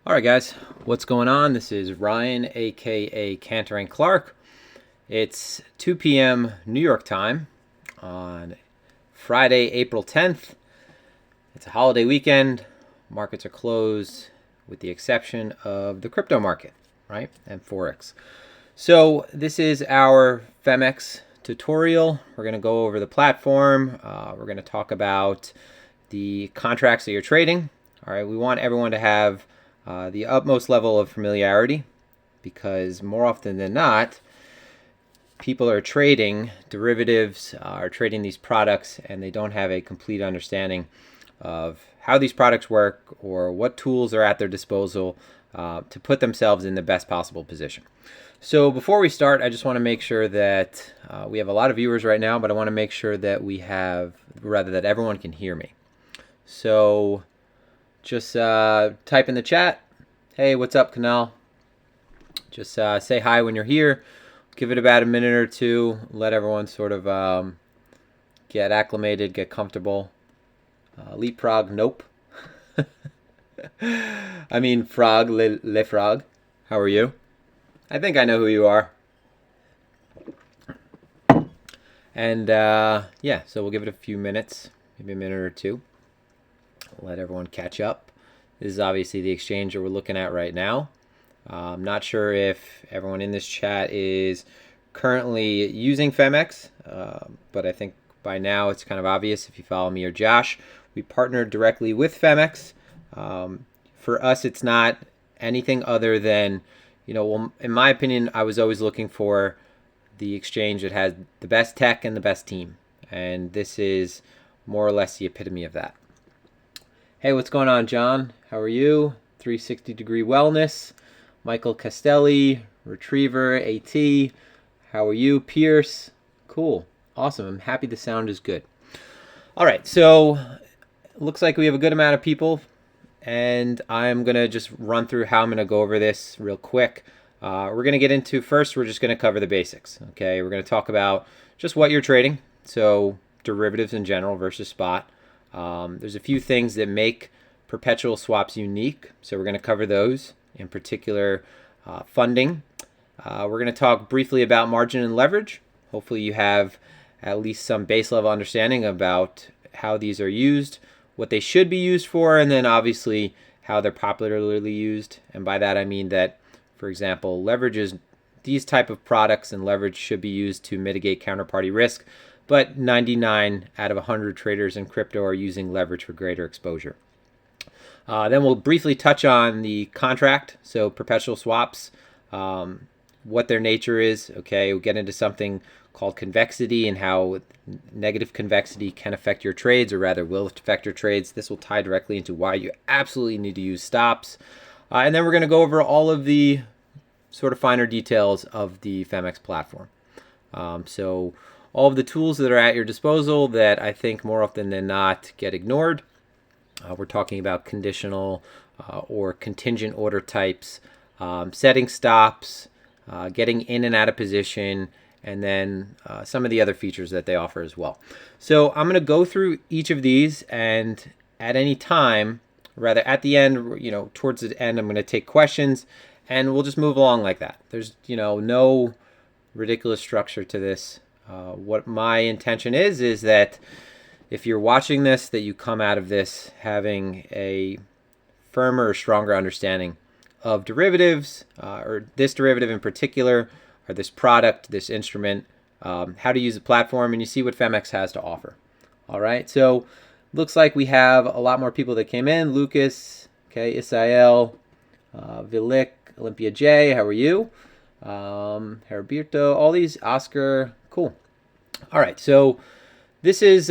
All right, guys, what's going on? This is Ryan, aka Cantor and Clark. It's 2 p.m. New York time on Friday, April 10th. It's a holiday weekend. Markets are closed with the exception of the crypto market, right? And Forex. So this is our Phemex tutorial. We're going to go over the platform. We're going to talk about the contracts that you're trading. All right, we want everyone to have the utmost level of familiarity, because more often than not, people are trading derivatives, are trading these products, and they don't have a complete understanding of how these products work or what tools are at their disposal to put themselves in the best possible position. So before we start, I just want to make sure that we have a lot of viewers right now, but I want to make sure that that everyone can hear me. So just type in the chat, hey, what's up, Canal? Just say hi when you're here. Give it about a minute or two. Let everyone sort of get acclimated, get comfortable. Leapfrog, nope. I mean frog, le frog. How are you? I think I know who you are. And yeah, so we'll give it a few minutes, maybe a minute or two. Let everyone catch up. This is obviously the exchange that we're looking at right now. I'm not sure if everyone in this chat is currently using Phemex, but I think by now it's kind of obvious if you follow me or Josh. We partnered directly with Phemex. For us, it's not anything other than, well, in my opinion, I was always looking for the exchange that has the best tech and the best team. And this is more or less the epitome of that. Hey, what's going on, John? How are you? 360 Degree Wellness. Michael Castelli, Retriever, AT. How are you? Pierce. Cool. Awesome. I'm happy the sound is good. All right, so it looks like we have a good amount of people, and I'm going to just run through how I'm going to go over this real quick. We're going to get into, first, we're just going to cover the basics, okay? We're going to talk about just what you're trading, so derivatives in general versus spot. There's a few things that make perpetual swaps unique, so we're going to cover those, in particular funding. We're going to talk briefly about margin and leverage. Hopefully you have at least some base level understanding about how these are used, what they should be used for, and then obviously how they're popularly used. And by that I mean that, for example, these type of products and leverage should be used to mitigate counterparty risk, but 99 out of 100 traders in crypto are using leverage for greater exposure. Then we'll briefly touch on the contract, so perpetual swaps, what their nature is. Okay, we'll get into something called convexity and how negative convexity can affect your trades, or rather will affect your trades. This will tie directly into why you absolutely need to use stops. And then we're going to go over all of the sort of finer details of the Phemex platform. So all of the tools that are at your disposal that I think more often than not get ignored. We're talking about conditional or contingent order types, setting stops, getting in and out of position, and then some of the other features that they offer as well. So I'm going to go through each of these, and at any time, rather at the end, towards the end, I'm going to take questions, and we'll just move along like that. There's, no ridiculous structure to this. What my intention is that if you're watching this, that you come out of this having a firmer or stronger understanding of derivatives, or this derivative in particular, or this product, this instrument, how to use the platform, and you see what Phemex has to offer. All right, so looks like we have a lot more people that came in. Lucas, okay, Isael, Vilik, Olympia J, how are you? Heriberto, all these, Oscar, cool. All right, so this is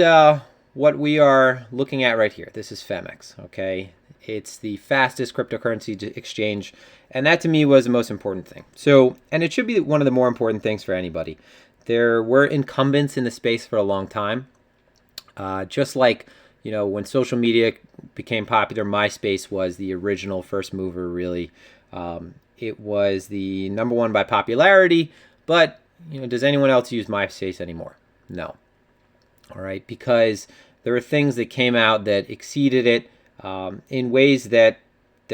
what we are looking at right here. This is Phemex, okay? It's the fastest cryptocurrency exchange, and that to me was the most important thing. So, and it should be one of the more important things for anybody. There were incumbents in the space for a long time. Just like, when social media became popular, MySpace was the original first mover, really. It was the number one by popularity, but, does anyone else use MySpace anymore? No. All right, because there were things that came out that exceeded it in ways that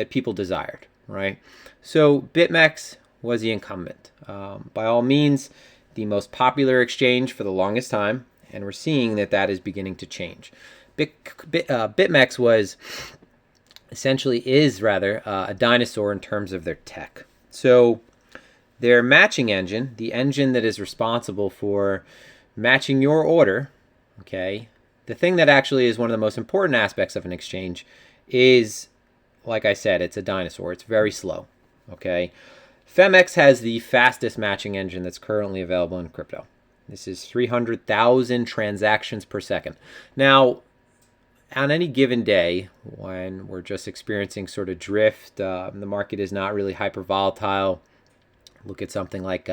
people desired. right? So BitMEX was the incumbent. By all means, the most popular exchange for the longest time, and we're seeing that that is beginning to change. BitMEX was a dinosaur in terms of their tech. So their matching engine, the engine that is responsible for matching your order, okay, the thing that actually is one of the most important aspects of an exchange is, like I said, it's a dinosaur. It's very slow, okay? Phemex has the fastest matching engine that's currently available in crypto. This is 300,000 transactions per second. Now, on any given day, when we're just experiencing sort of drift, the market is not really hyper volatile. Look at something like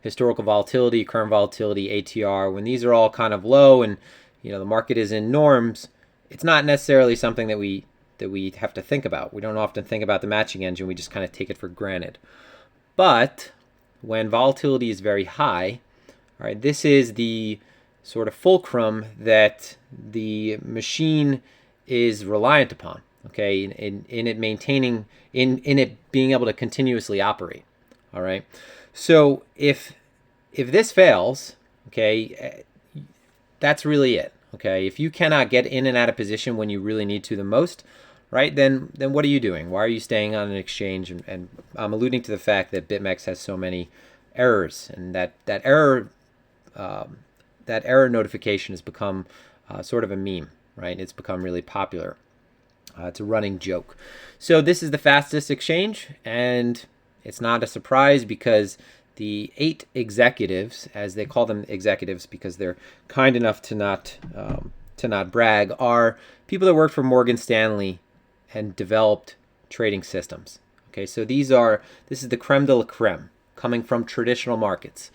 historical volatility, current volatility, ATR. When these are all kind of low and the market is in norms, it's not necessarily something that we have to think about. We don't often think about the matching engine. We just kind of take it for granted. But when volatility is very high, all right, this is the sort of fulcrum that the machine is reliant upon, okay, in it maintaining, in it being able to continuously operate. All right. So if this fails, okay, that's really it. Okay. If you cannot get in and out of position when you really need to the most, right, then what are you doing? Why are you staying on an exchange? And I'm alluding to the fact that BitMEX has so many errors, and that error notification has become sort of a meme, right? It's become really popular. It's a running joke. So this is the fastest exchange, and it's not a surprise because the 8 executives, as they call them executives because they're kind enough to not brag, are people that work for Morgan Stanley and developed trading systems. Okay, so this is the creme de la creme coming from traditional markets.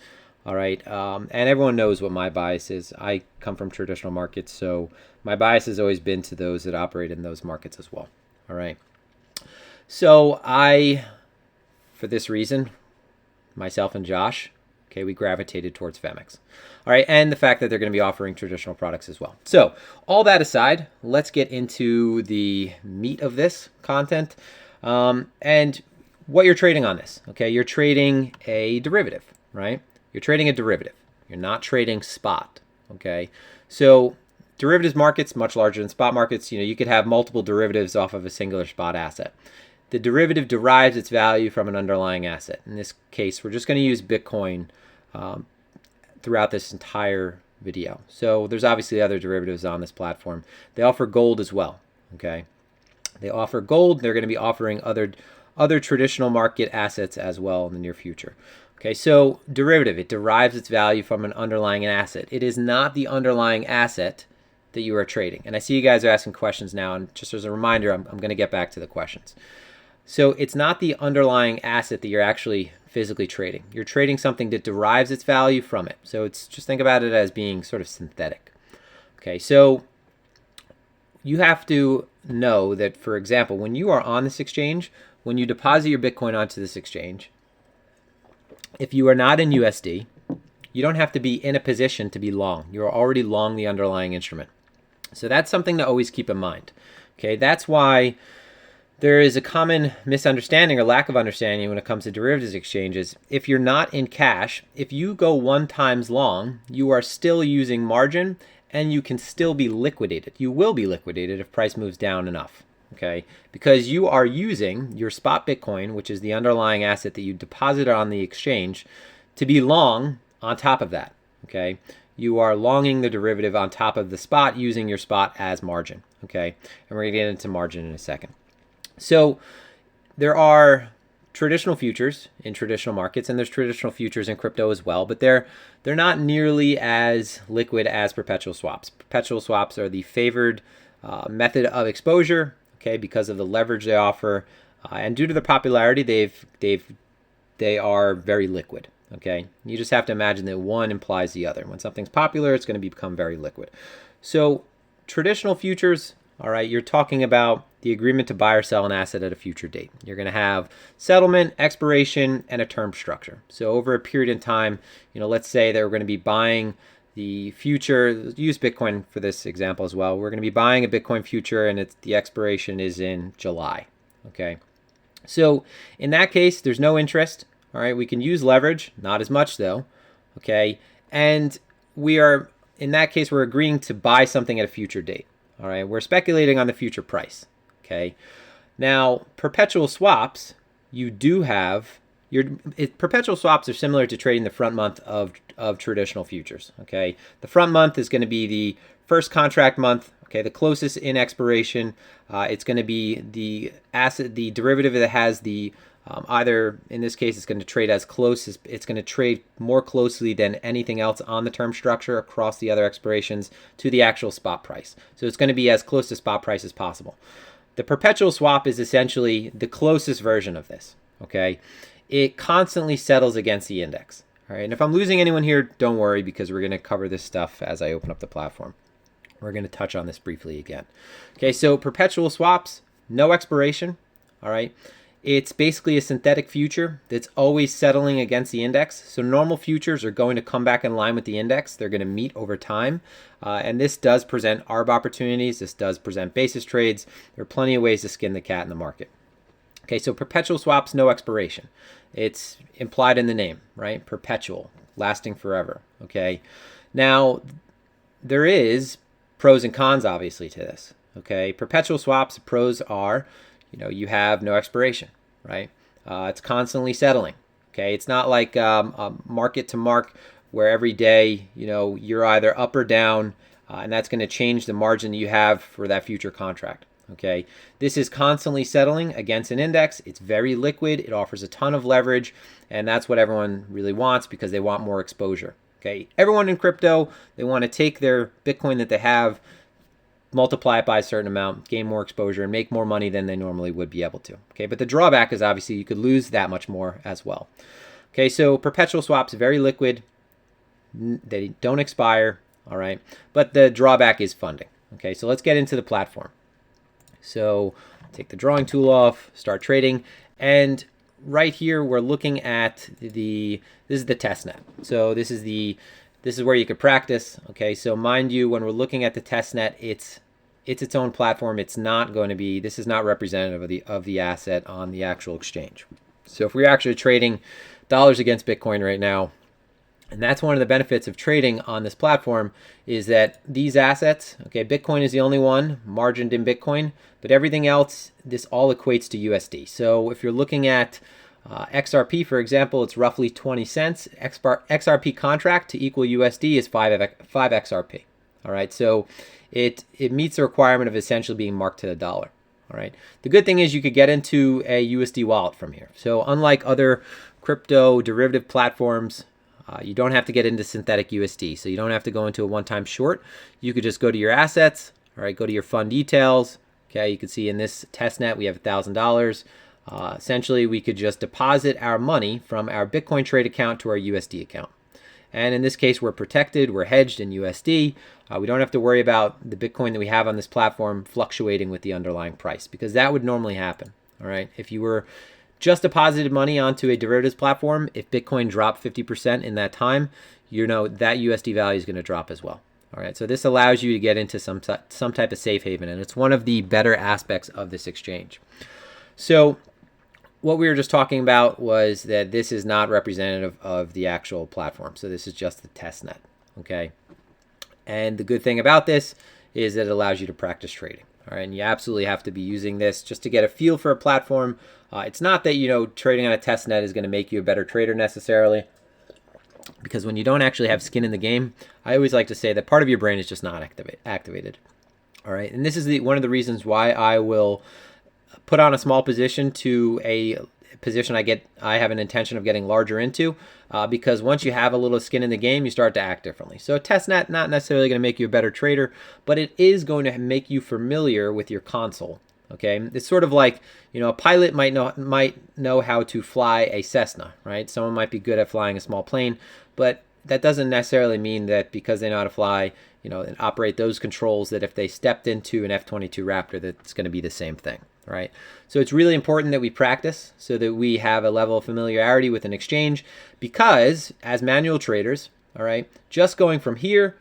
All right, and everyone knows what my bias is. I come from traditional markets, so my bias has always been to those that operate in those markets as well. All right, so for this reason, myself and Josh, okay, we gravitated towards Phemex. All right, and the fact that they're going to be offering traditional products as well. So all that aside, let's get into the meat of this content and what you're trading on this. Okay, you're trading a derivative, right? You're trading a derivative. You're not trading spot, okay? So derivatives markets, much larger than spot markets. You could have multiple derivatives off of a singular spot asset. The derivative derives its value from an underlying asset. In this case, we're just going to use Bitcoin throughout this entire video. So there's obviously other derivatives on this platform. They offer gold as well, okay? They offer gold. They're going to be offering other traditional market assets as well in the near future. Okay, so derivative, it derives its value from an underlying asset. It is not the underlying asset that you are trading. And I see you guys are asking questions now, and just as a reminder, I'm going to get back to the questions. So it's not the underlying asset that you're actually physically trading. You're trading something that derives its value from it. So just think about it as being sort of synthetic. Okay, so you have to know that, for example, when you are on this exchange, when you deposit your Bitcoin onto this exchange, if you are not in USD, you don't have to be in a position to be long. You're already long the underlying instrument. So that's something to always keep in mind. Okay, that's why there is a common misunderstanding or lack of understanding when it comes to derivatives exchanges. If you're not in cash, if you go 1 times long, you are still using margin and you can still be liquidated. You will be liquidated if price moves down enough. Okay, because you are using your spot Bitcoin, which is the underlying asset that you deposited on the exchange, to be long on top of that. Okay, you are longing the derivative on top of the spot using your spot as margin. Okay, and we're going to get into margin in a second. So there are traditional futures in traditional markets, and there's traditional futures in crypto as well, but they're not nearly as liquid as perpetual swaps. Perpetual swaps are the favored method of exposure. Okay, because of the leverage they offer, and due to the popularity, they are very liquid. Okay, you just have to imagine that one implies the other. When something's popular, it's going to become very liquid. So traditional futures, all right, you're talking about the agreement to buy or sell an asset at a future date. You're going to have settlement, expiration, and a term structure. So over a period in time, let's say that we're going to be buying the future, use Bitcoin for this example as well. We're going to be buying a Bitcoin future, and the expiration is in July. Okay, So in that case, there's no interest. All right, we can use leverage, not as much though. Okay, and we are, in that case, we're agreeing to buy something at a future date. All right, we're speculating on the future price. Okay, now perpetual swaps, you do have perpetual swaps are similar to trading the front month of traditional futures. Okay, the front month is going to be the first contract month. Okay, the closest in expiration. It's going to be the asset, the derivative that has the either, in this case, it's going to trade as close as, it's going to trade more closely than anything else on the term structure across the other expirations to the actual spot price. So it's going to be as close to spot price as possible. The perpetual swap is essentially the closest version of this. Okay, it constantly settles against the index. All right, and if I'm losing anyone here, don't worry, because we're going to cover this stuff as I open up the platform. We're going to touch on this briefly again. Okay, so perpetual swaps, no expiration. All right, it's basically a synthetic future that's always settling against the index. So normal futures are going to come back in line with the index. They're going to meet over time. And this does present ARB opportunities. This does present basis trades. There are plenty of ways to skin the cat in the market. Okay, so perpetual swaps, no expiration. It's implied in the name, right? Perpetual, lasting forever. Okay, now there is pros and cons, obviously, to this. Okay, perpetual swaps, pros are, you have no expiration, right? It's constantly settling. Okay, it's not like a market to mark where every day, you're either up or down, and that's going to change the margin that you have for that future contract. Okay, this is constantly settling against an index. It's very liquid. It offers a ton of leverage, and that's what everyone really wants because they want more exposure. Okay, everyone in crypto, they want to take their Bitcoin that they have, multiply it by a certain amount, gain more exposure, and make more money than they normally would be able to. Okay, but the drawback is obviously you could lose that much more as well. Okay, so perpetual swaps, very liquid. They don't expire, all right? But the drawback is funding. Okay, so let's get into the platform. So take the drawing tool off, start trading, and right here we're looking at this is the test net. So this is where you could practice. Okay, so mind you, when we're looking at the test net, it's its own platform. It's not going to be, this is not representative of the asset on the actual exchange. So if we're actually trading dollars against Bitcoin right now, and that's one of the benefits of trading on this platform, is that these assets, okay, Bitcoin is the only one margined in Bitcoin, but everything else, this all equates to USD. So if you're looking at XRP, for example, it's roughly 20 cents. XRP contract to equal USD is 5 XRP. All right, so it meets the requirement of essentially being marked to the dollar. All right, the good thing is you could get into a USD wallet from here. So unlike other crypto derivative platforms, you don't have to get into synthetic USD. So you don't have to go into a one-time short. You could just go to your assets, all right, go to your fund details. Okay, you can see in this test net we have $1,000. Essentially, we could just deposit our money from our Bitcoin trade account to our USD account. And in this case, we're protected, we're hedged in USD. We don't have to worry about the Bitcoin that we have on this platform fluctuating with the underlying price, because that would normally happen. All right, if you were just deposited money onto a derivatives platform, if Bitcoin dropped 50% in that time, that USD value is going to drop as well. All right, so this allows you to get into some type of safe haven, and it's one of the better aspects of this exchange. So what we were just talking about was that this is not representative of the actual platform. So this is just the test net, okay? And the good thing about this is that it allows you to practice trading. All right, and you absolutely have to be using this just to get a feel for a platform. It's not that, trading on a test net is going to make you a better trader necessarily, because when you don't actually have skin in the game, I always like to say that part of your brain is just not activated. All right, and this is one of the reasons why I will put on a small position to a position I have an intention of getting larger into, because once you have a little skin in the game, you start to act differently. So testnet, not necessarily going to make you a better trader, but it is going to make you familiar with your console. Okay, it's sort of like, a pilot might know how to fly a Cessna, right? Someone might be good at flying a small plane, but that doesn't necessarily mean that because they know how to fly, and operate those controls, that if they stepped into an F-22 Raptor, that's going to be the same thing. Right, so it's really important that we practice so that we have a level of familiarity with an exchange, because as manual traders, all right, just going from here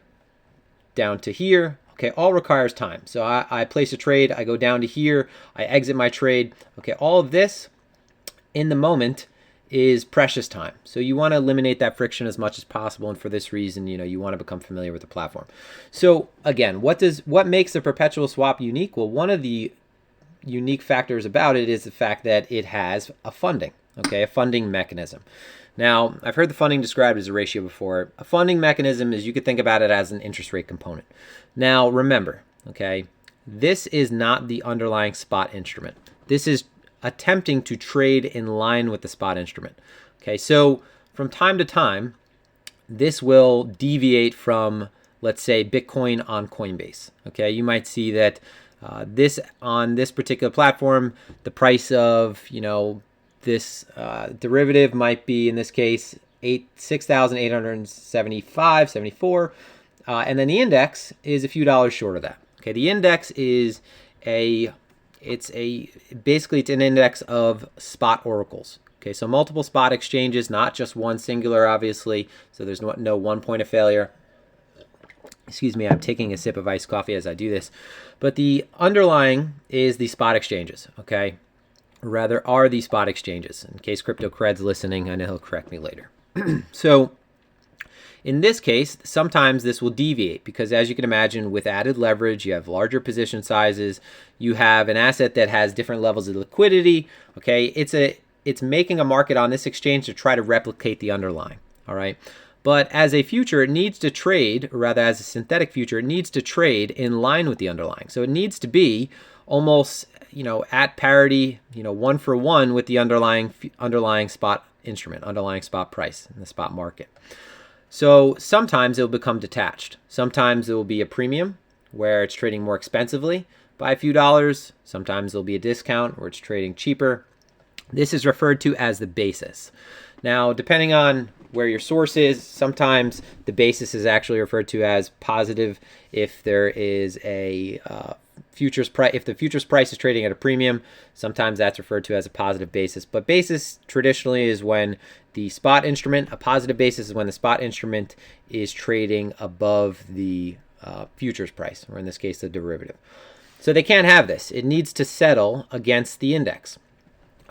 down to here, okay, all requires time. So I place a trade, I go down to here, I exit my trade. Okay, all of this in the moment is precious time. So you want to eliminate that friction as much as possible, and for this reason, you want to become familiar with the platform. So again, what makes the perpetual swap unique? Well, one of the unique factors about it is the fact that it has a funding, a funding mechanism. Now, I've heard the funding described as a ratio before. A funding mechanism is, you could think about it as an interest rate component. Now, remember, this is not the underlying spot instrument. This is attempting to trade in line with the spot instrument. So from time to time, this will deviate from, let's say, Bitcoin on Coinbase. You might see that on this particular platform, the price of this derivative might be, in this case, 6,875.74, and then the index is a few dollars short of that. The index is basically it's an index of spot oracles. So multiple spot exchanges, not just one singular, obviously. So there's no one point of failure. Excuse me, I'm taking a sip of iced coffee as I do this. But the underlying is the spot exchanges, Or rather, are the spot exchanges. In case Crypto Cred's listening, I know he'll correct me later. So in this case, sometimes this will deviate because, as you can imagine, with added leverage, you have larger position sizes. You have an asset that has different levels of liquidity. It's making a market on this exchange to try to replicate the underlying. All right. But as a future, it needs to trade, or rather as a synthetic future, it needs to trade in line with the underlying. So it needs to be almost, at parity, 1-for-1 with the underlying spot instrument, underlying spot price in the spot market. So sometimes it will become detached. Sometimes it will be a premium where it's trading more expensively by a few dollars. Sometimes there'll be a discount where it's trading cheaper. This is referred to as the basis. Now, depending on where your source is, sometimes the basis is actually referred to as positive if there is a futures price. If the futures price is trading at a premium, sometimes that's referred to as a positive basis. But basis traditionally is when the spot instrument, a positive basis is when the spot instrument is trading above the futures price, or in this case, the derivative. So they can't have this. It needs to settle against the index.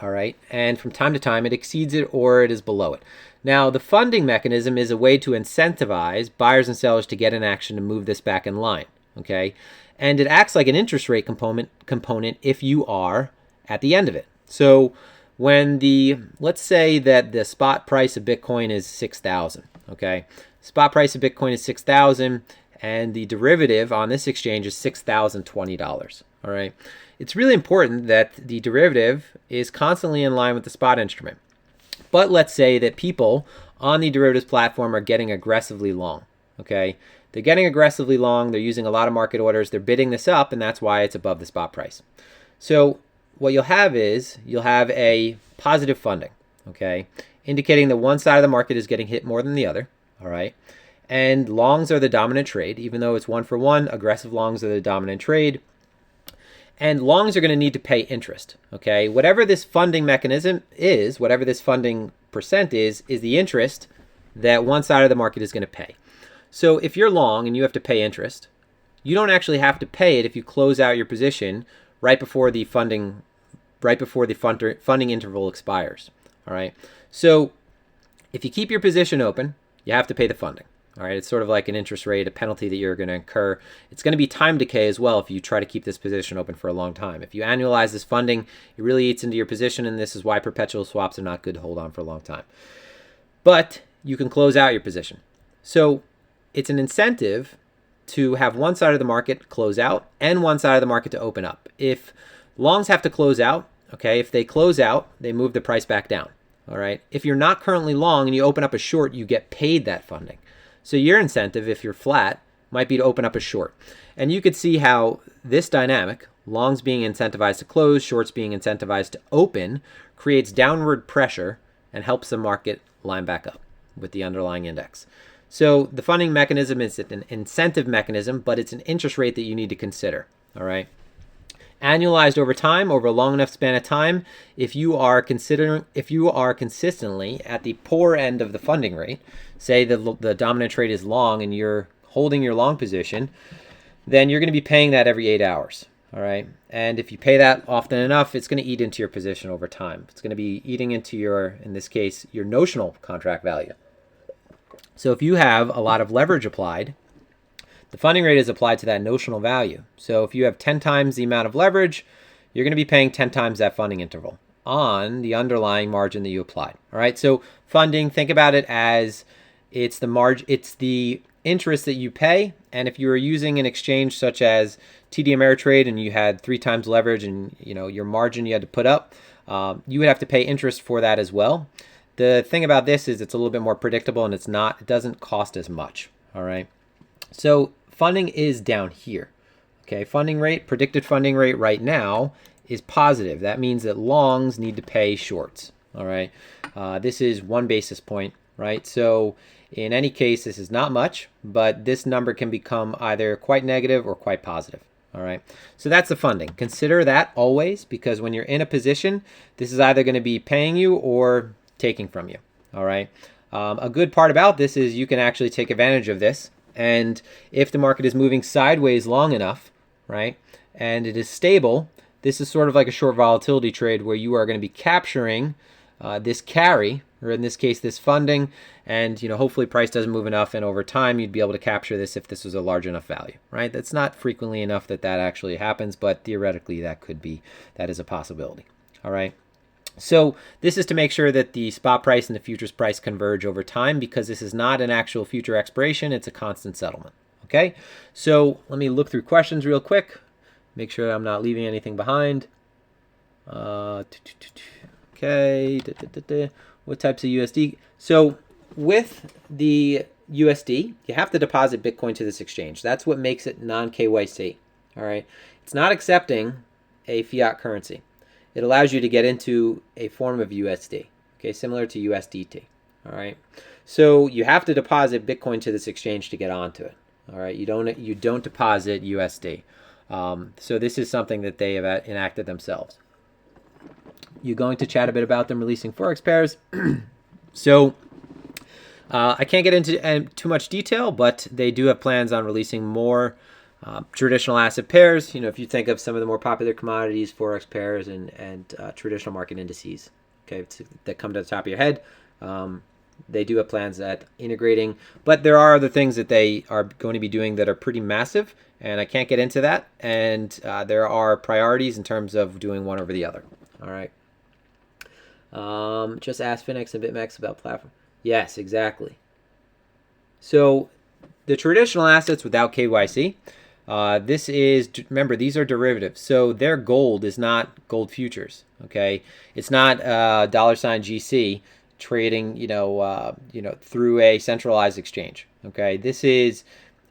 All right, and from time to time, it exceeds it or it is below it. Now, the funding mechanism is a way to incentivize buyers and sellers to get in action to move this back in line. And it acts like an interest rate component if you are at the end of it. So when let's say that the spot price of Bitcoin is 6,000. Spot price of Bitcoin is 6,000, and the derivative on this exchange is $6,020. All right. It's really important that the derivative is constantly in line with the spot instrument. But let's say that people on the derivatives platform are getting aggressively long. They're getting aggressively long. They're using a lot of market orders. They're bidding this up, and that's why it's above the spot price. So what you'll have is a positive funding, indicating that one side of the market is getting hit more than the other. All right. And longs are the dominant trade. Even though it's 1-for-1, aggressive longs are the dominant trade. And longs are going to need to pay interest, Whatever this funding mechanism is, whatever this funding percent is the interest that one side of the market is going to pay. So if you're long and you have to pay interest, you don't actually have to pay it if you close out your position right before the funding interval expires, all right? So if you keep your position open, you have to pay the funding. All right, it's sort of like an interest rate, a penalty that you're going to incur. It's going to be time decay as well if you try to keep this position open for a long time. If you annualize this funding, it really eats into your position, and this is why perpetual swaps are not good to hold on for a long time. But you can close out your position. So it's an incentive to have one side of the market close out and one side of the market to open up. If longs have to close out, if they close out, they move the price back down. All right. If you're not currently long and you open up a short, you get paid that funding. So your incentive, if you're flat, might be to open up a short. And you could see how this dynamic, longs being incentivized to close, shorts being incentivized to open, creates downward pressure and helps the market line back up with the underlying index. So the funding mechanism is an incentive mechanism, but it's an interest rate that you need to consider. All right. Annualized over time, over a long enough span of time, if you are consistently at the poor end of the funding rate, say the dominant trade is long and you're holding your long position, then you're going to be paying that every 8 hours. All right. And if you pay that often enough, it's going to eat into your position over time. It's going to be eating into your, in this case, your notional contract value. So if you have a lot of leverage applied, the funding rate is applied to that notional value. So if you have 10 times the amount of leverage, you're going to be paying 10 times that funding interval on the underlying margin that you applied. All right. So funding, think about it as it's the margin, it's the interest that you pay. And if you were using an exchange such as TD Ameritrade and you had 3 times leverage and your margin you had to put up, you would have to pay interest for that as well. The thing about this is it's a little bit more predictable and it doesn't cost as much. All right. So funding is down here. Okay. Funding rate, predicted funding rate right now is positive. That means that longs need to pay shorts. All right. This is 1 basis point, right? So in any case, this is not much, but this number can become either quite negative or quite positive. All right. So that's the funding. Consider that always, because when you're in a position, this is either going to be paying you or taking from you. All right. A good part about this is you can actually take advantage of this. And if the market is moving sideways long enough, right, and it is stable, this is sort of like a short volatility trade where you are going to be capturing this carry, or in this case, this funding, and hopefully price doesn't move enough, and over time you'd be able to capture this if this was a large enough value, right? That's not frequently enough that actually happens, but theoretically that is a possibility. All right. So this is to make sure that the spot price and the futures price converge over time, because this is not an actual future expiration, it's a constant settlement. Okay, so let me look through questions real quick, make sure I'm not leaving anything behind. Okay, what types of USD? So with the USD, you have to deposit Bitcoin to this exchange. That's what makes it non-KYC. All right, it's not accepting a fiat currency. It allows you to get into a form of USD, okay, similar to USDT. All right, so you have to deposit Bitcoin to this exchange to get onto it. All right, you don't deposit USD. So this is something that they have enacted themselves. You're going to chat a bit about them releasing Forex pairs. So I can't get into too much detail, but they do have plans on releasing more traditional asset pairs. If you think of some of the more popular commodities, Forex pairs, and traditional market indices, okay, that come to the top of your head, they do have plans at integrating, but there are other things that they are going to be doing that are pretty massive, and I can't get into that. And there are priorities in terms of doing one over the other. All right. Just ask Phemex and BitMEX about platform. Yes, exactly. So the traditional assets without KYC, remember, these are derivatives. So their gold is not gold futures. Okay, it's not $GC trading, through a centralized exchange. Okay, this is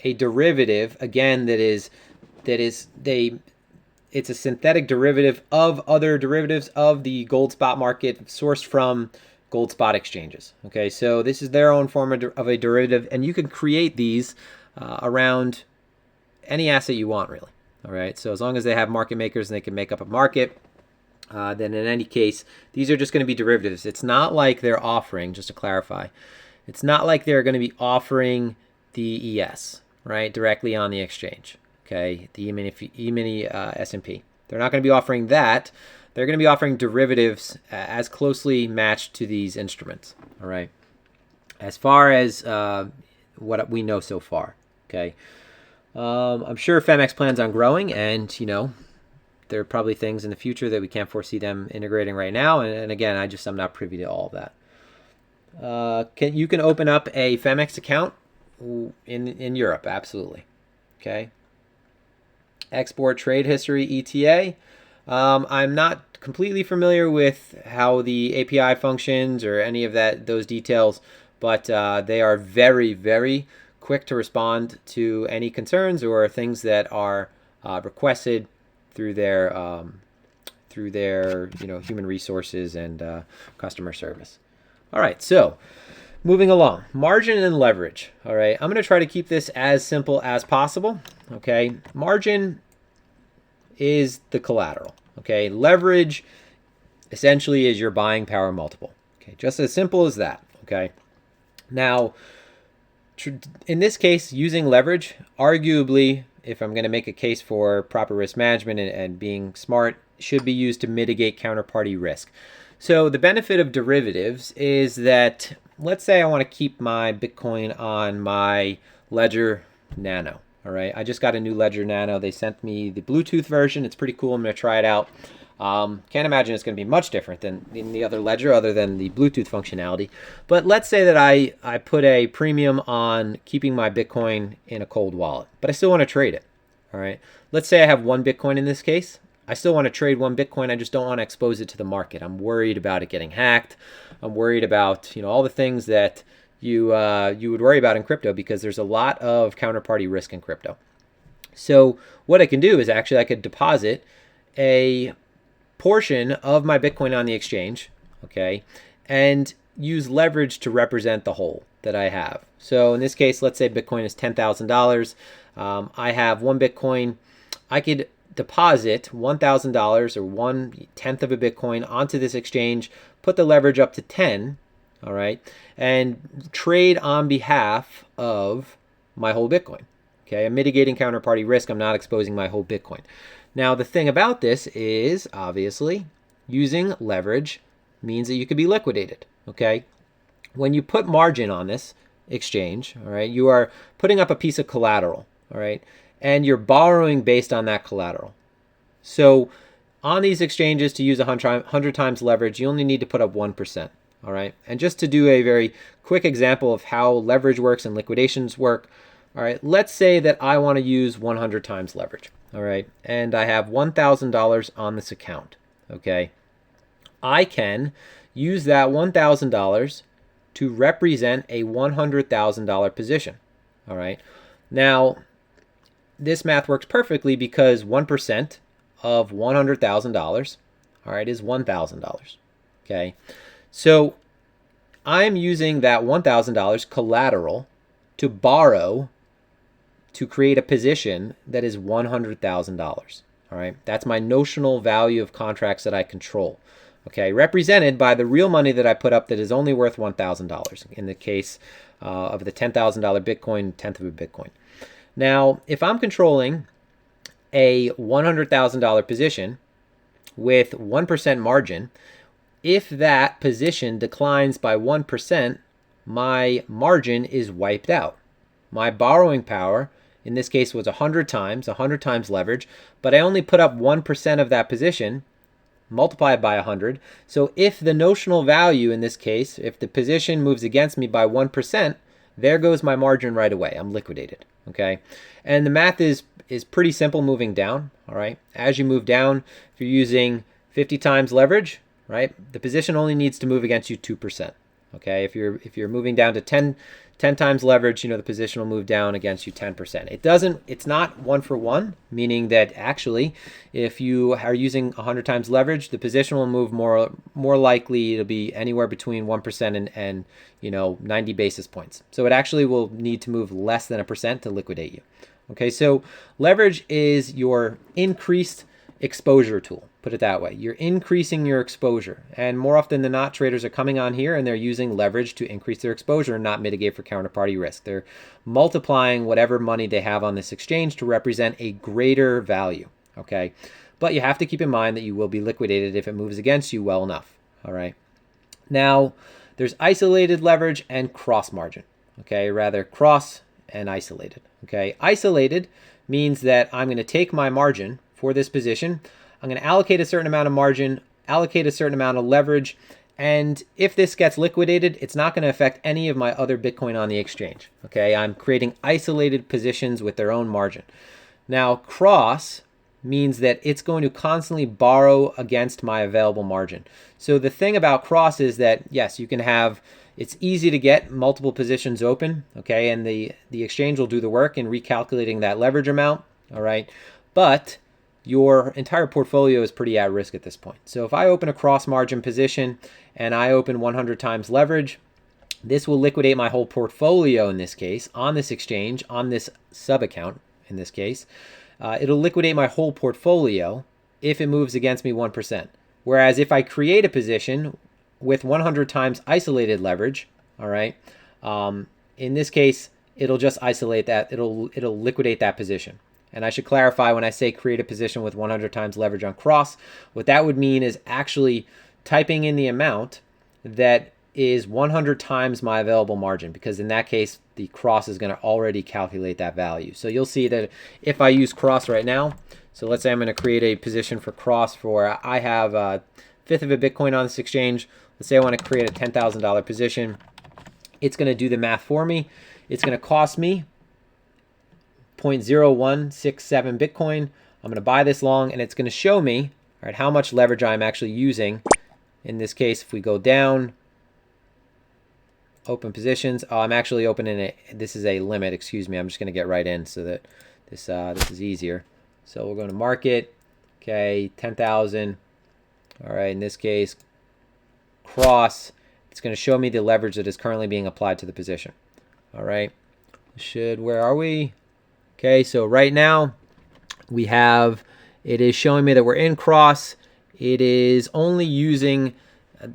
a derivative, again, it's a synthetic derivative of other derivatives of the gold spot market sourced from gold spot exchanges. Okay, so this is their own form of a derivative, and you can create these around any asset you want, really. All right, so as long as they have market makers and they can make up a market, then in any case, these are just going to be derivatives. It's not like they're offering, just to clarify, it's not like they're going to be offering the ES, right, directly on the exchange. Okay, the E-mini S&P. They're not going to be offering that. They're going to be offering derivatives as closely matched to these instruments. All right, as far as what we know so far. Okay, I'm sure Phemex plans on growing, and there are probably things in the future that we can't foresee them integrating right now. And again, I'm not privy to all of that. You can open up a Phemex account in Europe, absolutely. Okay. Export trade history ETA. I'm not completely familiar with how the API functions or any of those details, but they are very, very quick to respond to any concerns or things that are requested through their human resources and customer service. All right, so moving along, margin and leverage. All right, I'm going to try to keep this as simple as possible. Okay, margin is the collateral. Okay, leverage essentially is your buying power multiple. Okay, just as simple as that. Okay, now in this case, using leverage arguably if I'm going to make a case for proper risk management and being smart, should be used to mitigate counterparty risk. So the benefit of derivatives is that, let's say I want to keep my Bitcoin on my Ledger Nano. All right, I just got a new Ledger Nano. They sent me the Bluetooth version. It's pretty cool. I'm going to try it out. Can't imagine it's going to be much different than in the other Ledger other than the Bluetooth functionality. But let's say that I put a premium on keeping my Bitcoin in a cold wallet, but I still want to trade it. All right, let's say I have one Bitcoin in this case. I still want to trade one Bitcoin. I just don't want to expose it to the market. I'm worried about it getting hacked. I'm worried about, all the things that you would worry about in crypto, because there's a lot of counterparty risk in crypto. So what I can do is actually I could deposit a portion of my Bitcoin on the exchange, okay, and use leverage to represent the whole that I have. So in this case, let's say Bitcoin is $10,000. I have one Bitcoin. I could deposit $1,000 or 1/10 of a Bitcoin onto this exchange, put the leverage up to 10, all right, and trade on behalf of my whole Bitcoin. Okay, I'm mitigating counterparty risk. I'm not exposing my whole Bitcoin. Now, the thing about this is, obviously, using leverage means that you could be liquidated, okay? When you put margin on this exchange, all right, you are putting up a piece of collateral, all right, and you're borrowing based on that collateral. So on these exchanges, to use 100 times leverage, you only need to put up 1%, all right? And just to do a very quick example of how leverage works and liquidations work, all right, let's say that I want to use 100 times leverage, all right, and I have $1,000 on this account, okay? I can use that $1,000 to represent a $100,000 position, all right? Now, this math works perfectly because 1% of $100,000, all right, is $1,000, okay? So I'm using that $1,000 collateral to borrow to create a position that is $100,000, all right? That's my notional value of contracts that I control, okay? Represented by the real money that I put up that is only worth $1,000 in the case of the $10,000 Bitcoin, 1/10 of a Bitcoin. Now, if I'm controlling a $100,000 position with 1% margin, if that position declines by 1%, my margin is wiped out. My borrowing power, in this case, was 100 times leverage, but I only put up 1% of that position, multiplied by 100. So if the notional value in this case, if the position moves against me by 1%, there goes my margin right away. I'm liquidated, okay? And the math is pretty simple moving down, all right? As you move down, if you're using 50 times leverage, right, the position only needs to move against you 2%, okay? If you're moving down to 10 times leverage, the position will move down against you 10%. It's not 1-for-1, meaning that actually, if you are using 100 times leverage, the position will move more likely, it'll be anywhere between 1% and 90 basis points. So it actually will need to move less than 1% to liquidate you. Okay, so leverage is your increased exposure tool, put it that way. You're increasing your exposure, and more often than not, traders are coming on here and they're using leverage to increase their exposure and not mitigate for counterparty risk. They're multiplying whatever money they have on this exchange to represent a greater value, okay? But you have to keep in mind that you will be liquidated if it moves against you well enough, all right? Now, there's isolated leverage and cross margin, okay? Rather, cross and isolated, okay? Isolated means that I'm going to take my margin for this position, I'm going to allocate a certain amount of margin, allocate a certain amount of leverage, and if this gets liquidated, it's not going to affect any of my other Bitcoin on the exchange, okay? I'm creating isolated positions with their own margin. Now, cross means that it's going to constantly borrow against my available margin. So the thing about cross is that, yes, you can have, it's easy to get multiple positions open, okay? And the exchange will do the work in recalculating that leverage amount, all right? But your entire portfolio is pretty at risk at this point. So if I open a cross margin position and I open 100 times leverage, this will liquidate my whole portfolio in this case, on this exchange, on this sub account in this case. It'll liquidate my whole portfolio if it moves against me 1%. Whereas if I create a position with 100 times isolated leverage, all right, in this case, it'll just isolate that. It'll liquidate that position. And I should clarify, when I say create a position with 100 times leverage on cross, what that would mean is actually typing in the amount that is 100 times my available margin, because in that case, the cross is going to already calculate that value. So you'll see that if I use cross right now, so let's say I'm going to create a position for cross for, I have a fifth of a Bitcoin on this exchange. Let's say I want to create a $10,000 position. It's going to do the math for me. It's going to cost me 0.0167 Bitcoin. I'm going to buy this long, and it's going to show me, all right, how much leverage I'm actually using. In this case, if we go down, open positions, I'm actually opening it. This is a limit, excuse me. I'm just going to get right in so that this is easier. So we're going to market, okay, 10,000. All right, in this case, cross. It's going to show me the leverage that is currently being applied to the position. All right, where are we? Okay, so right now we have, it is showing me that we're in cross. It is only using, a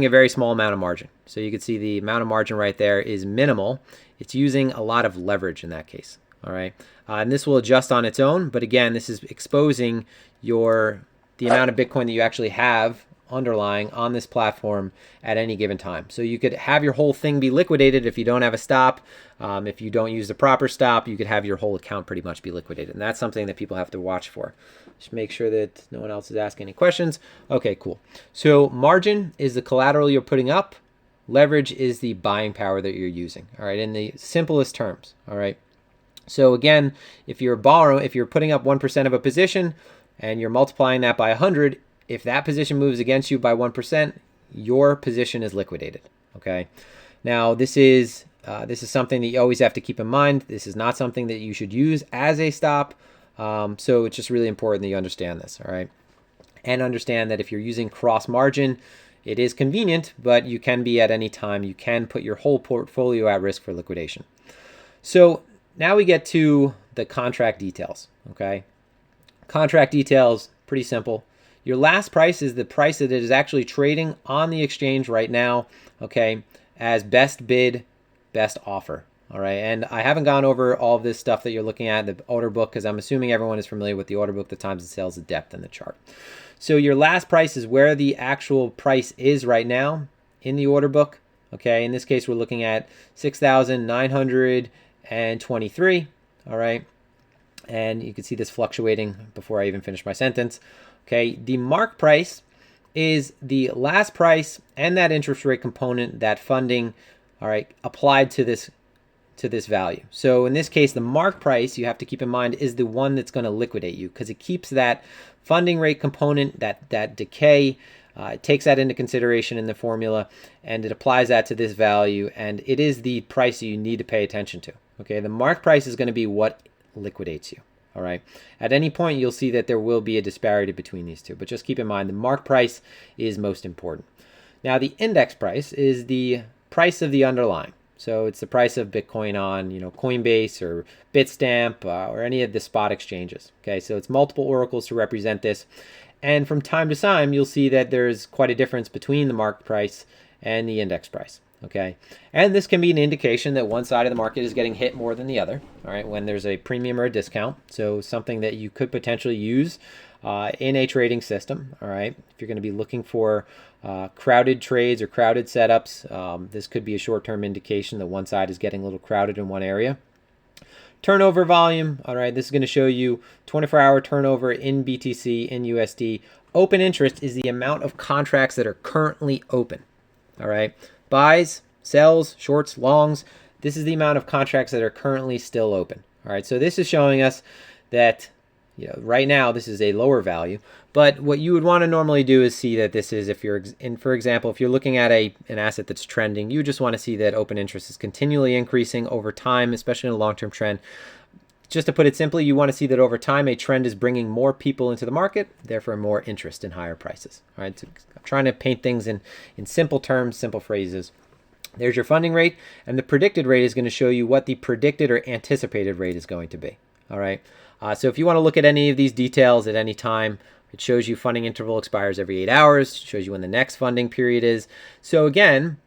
very small amount of margin. So you can see the amount of margin right there is minimal. It's using a lot of leverage in that case. All right, and this will adjust on its own. But again, this is exposing the amount of Bitcoin that you actually have underlying on this platform at any given time. So you could have your whole thing be liquidated if you don't have a stop. If you don't use the proper stop, you could have your whole account pretty much be liquidated. And that's something that people have to watch for. Just make sure that no one else is asking any questions. Okay, cool. So margin is the collateral you're putting up. Leverage is the buying power that you're using. All right, in the simplest terms. All right. So again, if you're putting up 1% of a position and you're multiplying that by 100, if that position moves against you by 1%, your position is liquidated. Okay. Now this is something that you always have to keep in mind. This is not something that you should use as a stop. So it's just really important that you understand this. All right. And understand that if you're using cross margin, it is convenient, but you can be at any time. You can put your whole portfolio at risk for liquidation. So now we get to the contract details. Okay. Contract details, pretty simple. Your last price is the price that it is actually trading on the exchange right now, okay, as best bid, best offer. All right, and I haven't gone over all of this stuff that you're looking at, the order book, because I'm assuming everyone is familiar with the order book, the times of sales, the depth, and the chart. So your last price is where the actual price is right now in the order book. Okay, in this case, we're looking at 6,923. All right, and you can see this fluctuating before I even finish my sentence. Okay, the mark price is the last price and that interest rate component, that funding, all right, applied to this value. So in this case, the mark price, you have to keep in mind, is the one that's going to liquidate you, because it keeps that funding rate component, that decay, it takes that into consideration in the formula, and it applies that to this value, and it is the price that you need to pay attention to. Okay, the mark price is going to be what liquidates you. All right. At any point, you'll see that there will be a disparity between these two, but just keep in mind the mark price is most important. Now, the index price is the price of the underlying. So it's the price of Bitcoin on, Coinbase or Bitstamp or any of the spot exchanges. Okay, so it's multiple oracles to represent this. And from time to time, you'll see that there's quite a difference between the mark price and the index price. Okay, and this can be an indication that one side of the market is getting hit more than the other, all right, when there's a premium or a discount. So something that you could potentially use in a trading system, all right, if you're going to be looking for crowded trades or crowded setups, this could be a short-term indication that one side is getting a little crowded in one area. Turnover volume, all right, this is going to show you 24-hour turnover in BTC, in USD. Open interest is the amount of contracts that are currently open, all right. Buys, sells, shorts, longs. This is the amount of contracts that are currently still open. All right, so this is showing us that right now this is a lower value. But what you would want to normally do is see that this is, if you're for example, if you're looking at an asset that's trending, you just want to see that open interest is continually increasing over time, especially in a long-term trend. Just to put it simply, you want to see that over time a trend is bringing more people into the market, therefore more interest in higher prices. All right, so I'm trying to paint things in simple terms, simple phrases. There's your funding rate, and the predicted rate is going to show you what the predicted or anticipated rate is going to be. All right, so if you want to look at any of these details at any time, it shows you funding interval expires every 8 hours, it shows you when the next funding period is. So again,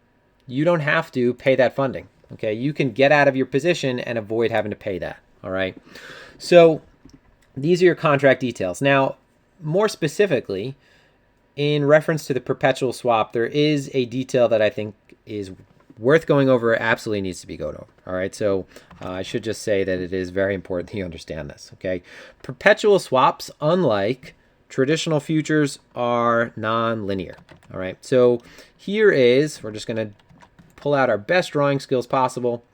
you don't have to pay that funding. Okay, you can get out of your position and avoid having to pay that. All right, so these are your contract details. Now, more specifically, in reference to the perpetual swap, there is a detail that I think is worth going over. It absolutely needs to be going over. All right, so I should just say that it is very important that you understand this. Okay, perpetual swaps, unlike traditional futures, are non-linear. All right, so here is, we're just going to pull out our best drawing skills possible.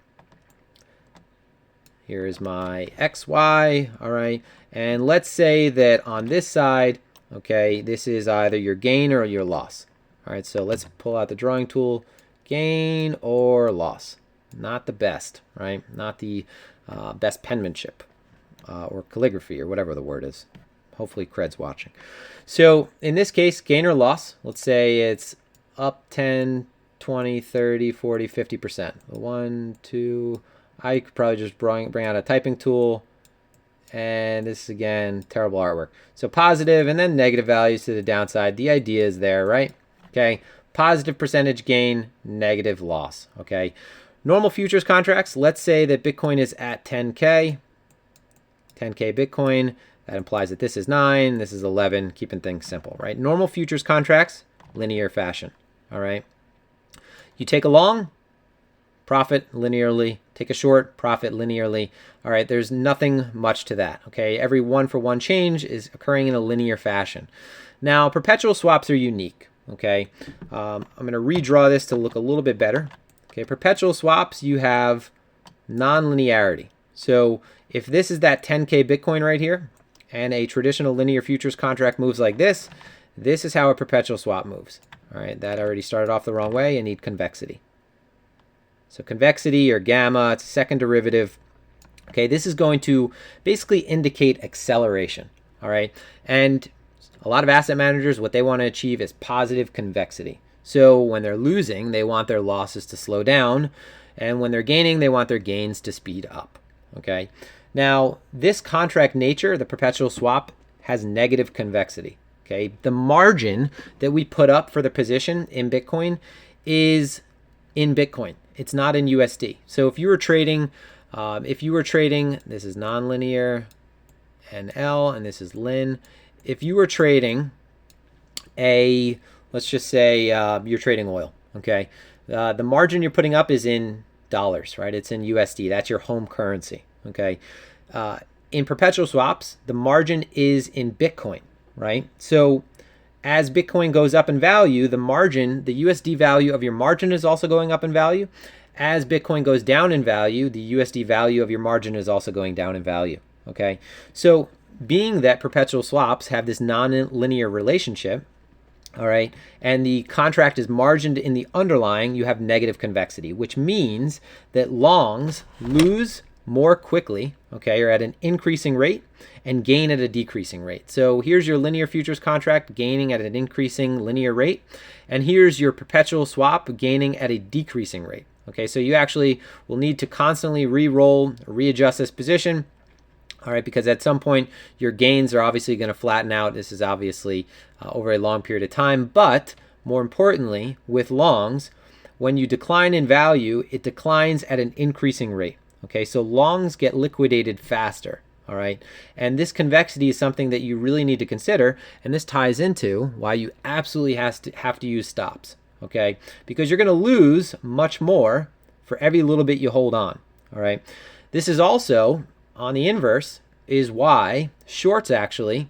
Here is my XY. All right, and let's say that on this side, okay, this is either your gain or your loss. All right, so let's pull out the drawing tool. Gain or loss. Not the best, right? Not the best penmanship or calligraphy or whatever the word is. Hopefully Cred's watching. So in this case, gain or loss, let's say it's up 10, 20, 30, 40, 50%. 1, 2, I could probably just bring out a typing tool. And this is, again, terrible artwork. So positive and then negative values to the downside. The idea is there, right? Okay. Positive percentage gain, negative loss. Okay. Normal futures contracts, let's say that Bitcoin is at 10K. 10K Bitcoin. That implies that this is 9, this is 11, keeping things simple, right? Normal futures contracts, linear fashion. All right. You take a long, profit linearly. Take a short, profit linearly. All right, there's nothing much to that, okay? Every one-for-one change is occurring in a linear fashion. Now, perpetual swaps are unique, okay? I'm going to redraw this to look a little bit better. Okay, perpetual swaps, you have non-linearity. So if this is that 10K Bitcoin right here, and a traditional linear futures contract moves like this is how a perpetual swap moves. All right, that already started off the wrong way. I need convexity. So convexity or gamma, it's a second derivative. Okay, this is going to basically indicate acceleration. All right, and a lot of asset managers, what they want to achieve is positive convexity. So when they're losing, they want their losses to slow down, and when they're gaining, they want their gains to speed up. Okay, now this contract nature, the perpetual swap, has negative convexity. Okay, the margin that we put up for the position in Bitcoin is in Bitcoin. It's not in USD. So if you were trading, this is nonlinear NL, and this is Lin. If you were trading let's just say you're trading oil, okay? The margin you're putting up is in dollars, right? It's in USD. That's your home currency, okay? In perpetual swaps, the margin is in Bitcoin, right? So as Bitcoin goes up in value, the margin, the USD value of your margin is also going up in value. As Bitcoin goes down in value, the USD value of your margin is also going down in value, okay? So being that perpetual swaps have this non-linear relationship, all right, and the contract is margined in the underlying, you have negative convexity, which means that longs lose more quickly, okay, or at an increasing rate, and gain at a decreasing rate. So here's your linear futures contract gaining at an increasing linear rate, and here's your perpetual swap gaining at a decreasing rate. Okay, so you actually will need to constantly re-roll, readjust this position, all right, because at some point your gains are obviously going to flatten out. This is obviously over a long period of time, but more importantly, with longs, when you decline in value, it declines at an increasing rate. Okay, so longs get liquidated faster. All right, and this convexity is something that you really need to consider, and this ties into why you absolutely have to use stops. Okay, because you're going to lose much more for every little bit you hold on. All right, this is also on the inverse is why shorts actually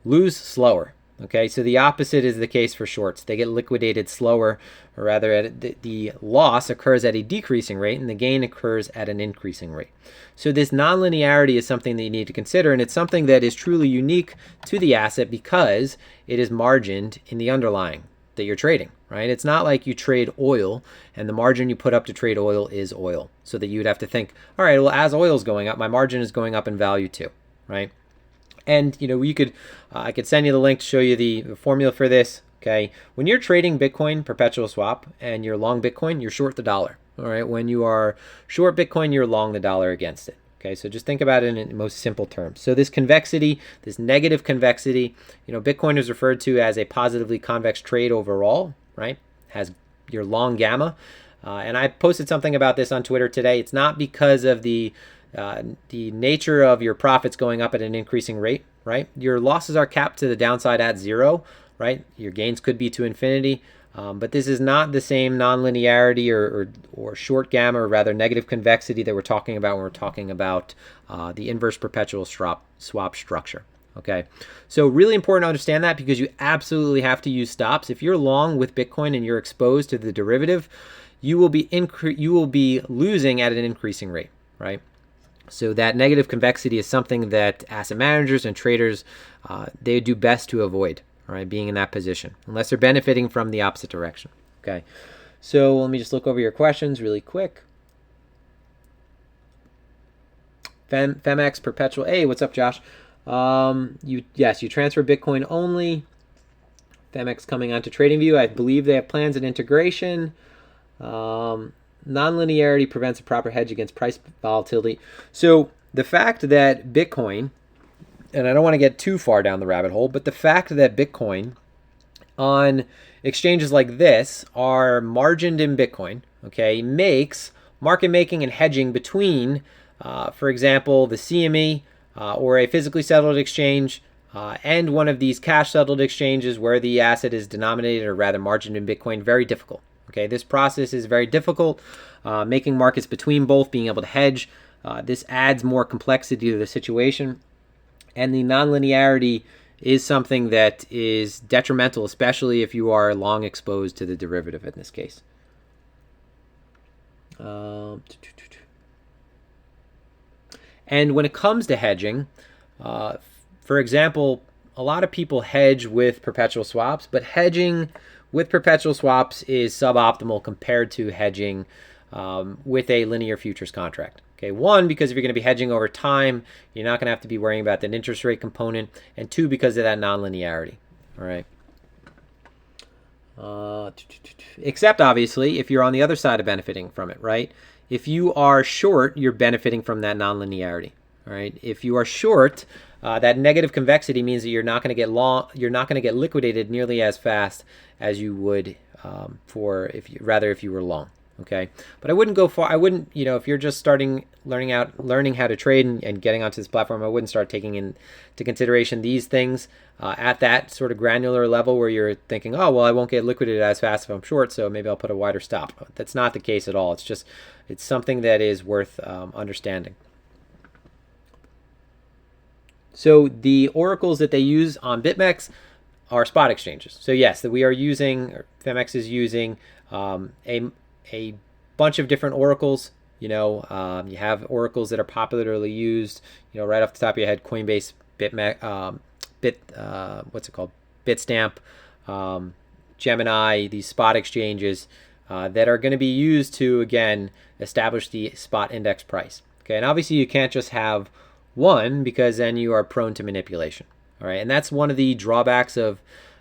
lose slower. Okay, so the opposite is the case for shorts. They get liquidated slower, or rather the loss occurs at a decreasing rate and the gain occurs at an increasing rate. So this nonlinearity is something that you need to consider, and it's something that is truly unique to the asset because it is margined in the underlying that you're trading, right? It's not like you trade oil and the margin you put up to trade oil is oil, so that you would have to think, all right, well, as oil's going up, my margin is going up in value too, right? And you know, you could, I could send you the link to show you the formula for this. Okay, when you're trading Bitcoin perpetual swap and you're long Bitcoin, you're short the dollar. All right, when you are short Bitcoin, you're long the dollar against it. Okay, so just think about it in most simple terms. So this convexity, this negative convexity, you know, Bitcoin is referred to as a positively convex trade overall, right? Has your long gamma. And I posted something about this on Twitter today. It's not because of the the nature of your profits going up at an increasing rate, right? Your losses are capped to the downside at 0, right? Your gains could be to infinity, but this is not the same nonlinearity or short gamma, or rather negative convexity that we're talking about when we're talking about the inverse perpetual swap structure. Okay, so really important to understand that, because you absolutely have to use stops. If you're long with Bitcoin and you're exposed to the derivative, you will be losing at an increasing rate, right? So that negative convexity is something that asset managers and traders, they do best to avoid, all right, being in that position, unless they're benefiting from the opposite direction. Okay, so let me just look over your questions really quick. Phemex, Perpetual. Hey, what's up, Josh? Yes, you transfer Bitcoin only. Phemex coming onto TradingView. I believe they have plans and integration. Nonlinearity prevents a proper hedge against price volatility. So the fact that Bitcoin, and I don't want to get too far down the rabbit hole, but the fact that Bitcoin on exchanges like this are margined in Bitcoin, okay, makes market making and hedging between, for example, the CME or a physically settled exchange and one of these cash settled exchanges where the asset is denominated, or rather margined in Bitcoin, very difficult. Okay, this process is very difficult, making markets between both, being able to hedge. This adds more complexity to the situation. And the nonlinearity is something that is detrimental, especially if you are long exposed to the derivative in this case. And when it comes to hedging, for example, a lot of people hedge with perpetual swaps, but hedging with perpetual swaps is suboptimal compared to hedging with a linear futures contract. Okay, one, because if you're going to be hedging over time, you're not going to have to be worrying about that interest rate component, and two, because of that nonlinearity. All right. Except obviously if you're on the other side of benefiting from it, right? If you are short, you're benefiting from that nonlinearity. All right. If you are short, that negative convexity means that you're not going to get long. You're not going to get liquidated nearly as fast as you would if you were long. Okay, but I wouldn't go far. I wouldn't, if you're just learning how to trade and getting onto this platform, I wouldn't start taking into consideration these things at that sort of granular level where you're thinking, oh, well, I won't get liquidated as fast if I'm short, so maybe I'll put a wider stop. That's not the case at all. It's something that is worth understanding. So the oracles that they use on BitMEX are spot exchanges. So yes, that we are using, Phemex is using a bunch of different oracles. You have oracles that are popularly used. Right off the top of your head, Coinbase, Bitstamp, Gemini, these spot exchanges that are going to be used to, again, establish the spot index price. Okay, and obviously you can't just have one, because then you are prone to manipulation. All right, and that's one of the drawbacks of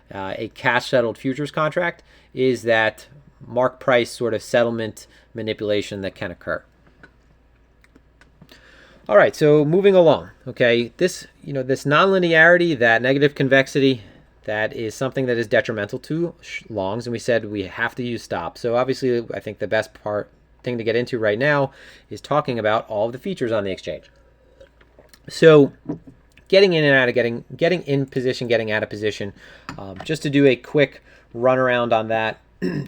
a cash settled futures contract, is that mark price sort of settlement manipulation that can occur. All right, so moving along. Okay, this nonlinearity, that negative convexity, that is something that is detrimental to longs, and we said we have to use stops. So obviously, I think the best thing to get into right now is talking about all of the features on the exchange. So getting in and out of getting in position, getting out of position. Just to do a quick run around on that,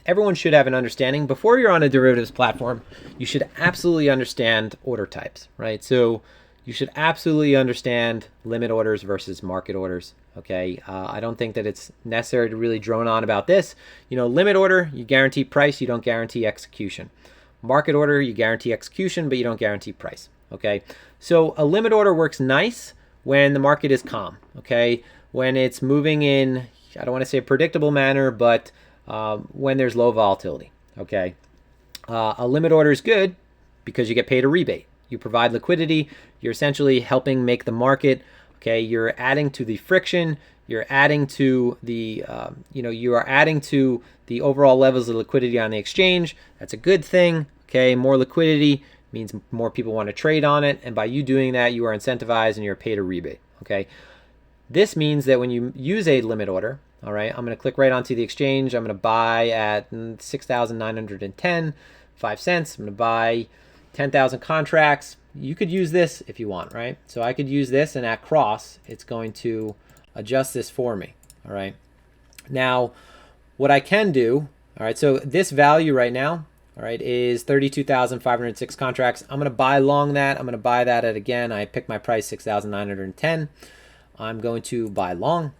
everyone should have an understanding. Before you're on a derivatives platform, you should absolutely understand order types, right? So you should absolutely understand limit orders versus market orders. Okay, I don't think that it's necessary to really drone on about this. Limit order, you guarantee price, you don't guarantee execution. Market order, you guarantee execution, but you don't guarantee price. Okay, so a limit order works nice when the market is calm. Okay, when it's moving in, I don't want to say a predictable manner, but when there's low volatility. Okay, a limit order is good because you get paid a rebate. You provide liquidity. You're essentially helping make the market. Okay, you're adding to the friction. You're adding to the, you are adding to the overall levels of liquidity on the exchange. That's a good thing. Okay, more liquidity means more people want to trade on it, and by you doing that, you are incentivized and you're paid a rebate. Okay, this means that when you use a limit order, all right, I'm going to click right onto the exchange. I'm going to buy at 6,910, 5 cents. I'm going to buy 10,000 contracts. you could use this if you want, right? So I could use this, and at cross, it's going to adjust this for me, all right? Now, what I can do, all right, so this value right now, all right, is 32,506 contracts. I'm going to buy long that. I'm going to buy that at, again, I pick my price 6,910. I'm going to buy long.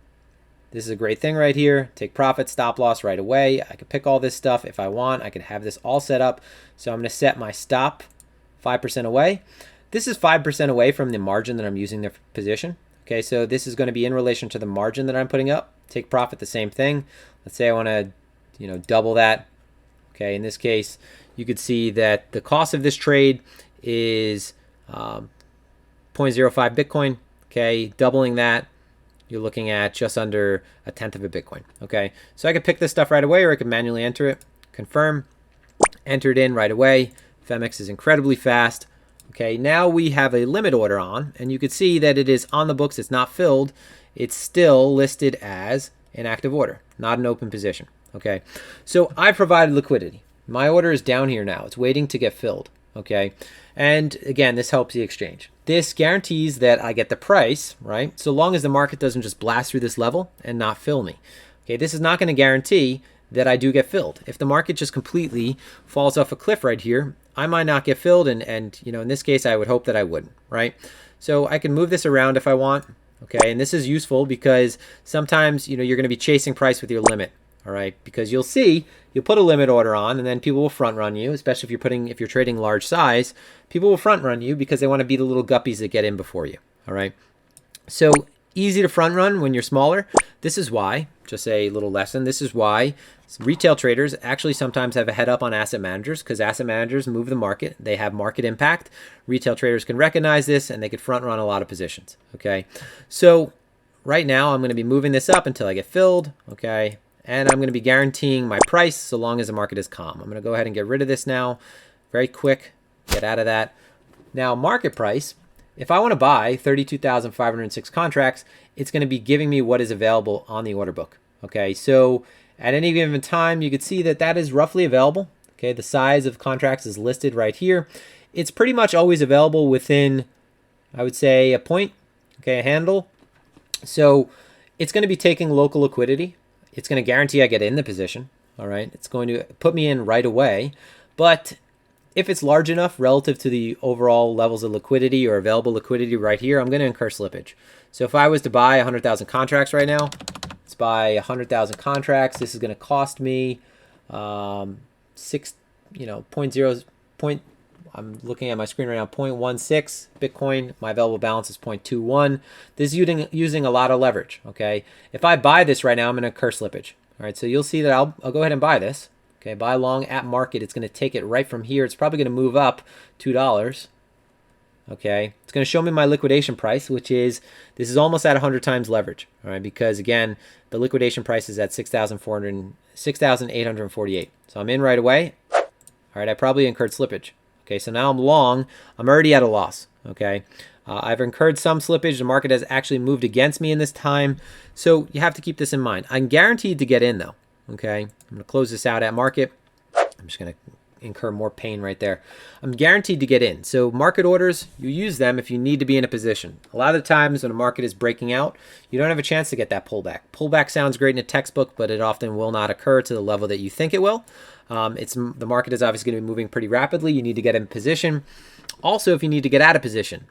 This is a great thing right here. Take profit, stop loss right away. I can pick all this stuff if I want. I can have this all set up. So I'm going to set my stop 5% away. This is 5% away from the margin that I'm using the position. Okay, so this is going to be in relation to the margin that I'm putting up. Take profit, the same thing. Let's say I want to, double that. Okay, in this case, you could see that the cost of this trade is 0.05 Bitcoin. Okay, doubling that, you're looking at just under 1/10 of a Bitcoin. Okay, so I could pick this stuff right away, or I could manually enter it. Confirm, enter it in right away. Phemex is incredibly fast. Okay, now we have a limit order on, and you can see that it is on the books. It's not filled. It's still listed as an active order, not an open position. Okay, so I provided liquidity. My order is down here now. It's waiting to get filled. Okay, and again, this helps the exchange. This guarantees that I get the price, right? So long as the market doesn't just blast through this level and not fill me. Okay, this is not going to guarantee that I do get filled. If the market just completely falls off a cliff right here, I might not get filled, and in this case, I would hope that I wouldn't, right? So I can move this around if I want. Okay, and this is useful because sometimes you're going to be chasing price with your limit. All right, because you'll put a limit order on, and then people will front run you, especially if you're trading large size. People will front run you because they want to be the little guppies that get in before you. All right, so easy to front run when you're smaller. This is why, just a little lesson, this is why retail traders actually sometimes have a head up on asset managers, because asset managers move the market. They have market impact. Retail traders can recognize this, and they could front run a lot of positions. Okay, so right now I'm going to be moving this up until I get filled. Okay, and I'm going to be guaranteeing my price so long as the market is calm. I'm going to go ahead and get rid of this now. Very quick, get out of that. Now, market price, if I want to buy 32,506 contracts, it's going to be giving me what is available on the order book. Okay, so at any given time, you could see that is roughly available. Okay, the size of contracts is listed right here. It's pretty much always available within, I would say, a point, okay, a handle. So it's going to be taking local liquidity. It's going to guarantee I get in the position. All right, it's going to put me in right away. But if it's large enough relative to the overall levels of liquidity or available liquidity right here, I'm going to incur slippage. So if I was to buy 100,000 contracts right now, let's buy 100,000 contracts. This is going to cost me 0.0. I'm looking at my screen right now, 0.16 Bitcoin. My available balance is 0.21. This is using a lot of leverage, okay? If I buy this right now, I'm going to incur slippage. All right, so you'll see that I'll go ahead and buy this. Okay, buy long at market. It's going to take it right from here. It's probably going to move up $2. Okay, it's going to show me my liquidation price, this is almost at 100 times leverage. All right, because again, the liquidation price is at 6,848. So I'm in right away. All right, I probably incurred slippage. Okay, so now I'm long. I'm already at a loss. Okay, I've incurred some slippage. The market has actually moved against me in this time. So you have to keep this in mind. I'm guaranteed to get in though. Okay, I'm going to close this out at market. I'm just going to incur more pain right there. I'm guaranteed to get in. So market orders, you use them if you need to be in a position. A lot of the times when a market is breaking out, you don't have a chance to get that pullback. Pullback sounds great in a textbook, but it often will not occur to the level that you think it will. The market is obviously going to be moving pretty rapidly. You need to get in position. Also, if you need to get out of position,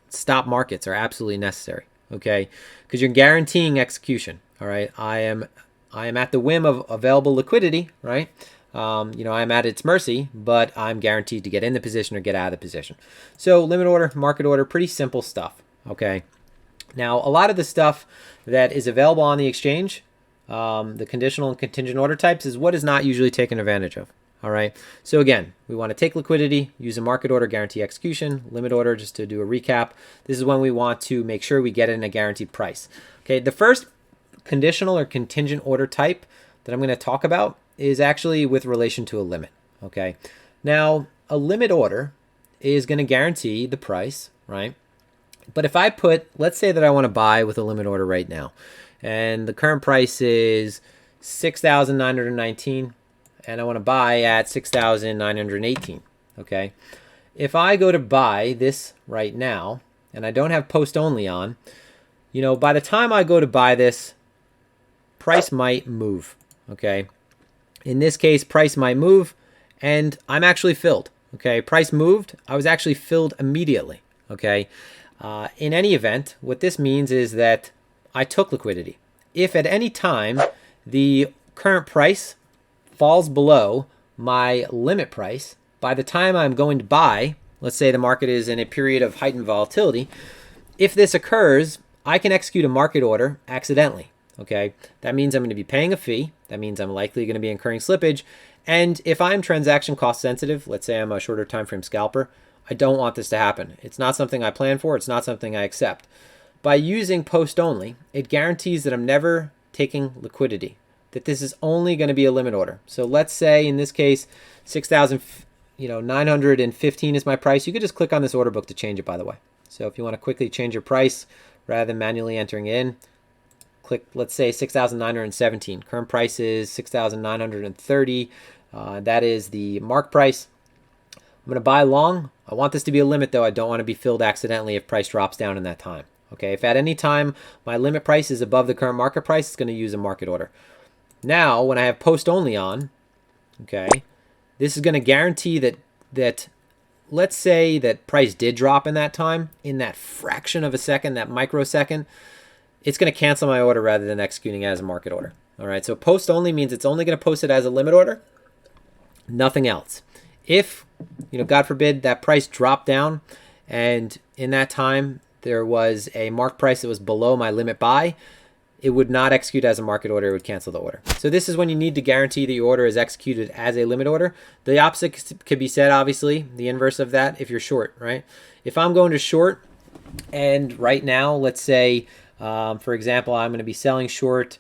stop markets are absolutely necessary. Okay, because you're guaranteeing execution. All right, I am at the whim of available liquidity, right? I'm at its mercy, but I'm guaranteed to get in the position or get out of the position. So limit order, market order, pretty simple stuff, okay? Now, a lot of the stuff that is available on the exchange, the conditional and contingent order types, is what is not usually taken advantage of, all right? So again, we want to take liquidity, use a market order, guarantee execution, limit order, just to do a recap. This is when we want to make sure we get in a guaranteed price. Okay, the first conditional or contingent order type that I'm going to talk about is actually with relation to a limit. Okay, now a limit order is going to guarantee the price, right? But if I let's say that I want to buy with a limit order right now, and the current price is 6,919, and I want to buy at 6,918. Okay, if I go to buy this right now, and I don't have post only on, you know, by the time I go to buy this, price might move, okay? In this case, price might move, and I'm actually filled, okay? Price moved, I was actually filled immediately, okay? In any event, what this means is that I took liquidity. If at any time the current price falls below my limit price, by the time I'm going to buy, let's say the market is in a period of heightened volatility, if this occurs, I can execute a market order accidentally, okay? That means I'm going to be paying a fee. That means I'm likely going to be incurring slippage. And if I'm transaction cost sensitive, let's say I'm a shorter time frame scalper, I don't want this to happen. It's not something I plan for. It's not something I accept. By using post only, it guarantees that I'm never taking liquidity, that this is only going to be a limit order. So let's say in this case, 6,915 is my price. You could just click on this order book to change it, by the way. So if you want to quickly change your price rather than manually entering it in, click, let's say 6,917. Current price is 6,930. That is the mark price. I'm going to buy long. I want this to be a limit, though. I don't want to be filled accidentally if price drops down in that time. Okay, if at any time my limit price is above the current market price, it's going to use a market order. Now, when I have post only on, okay, this is going to guarantee that let's say that price did drop in that time, in that fraction of a second, that microsecond, it's going to cancel my order rather than executing it as a market order. All right, so post only means it's only going to post it as a limit order, nothing else. If, God forbid, that price dropped down and in that time there was a mark price that was below my limit buy, it would not execute as a market order. It would cancel the order. So this is when you need to guarantee that your order is executed as a limit order. The opposite could be said, obviously, the inverse of that if you're short, right? If I'm going to short and right now, let's say, for example, I'm going to be selling short,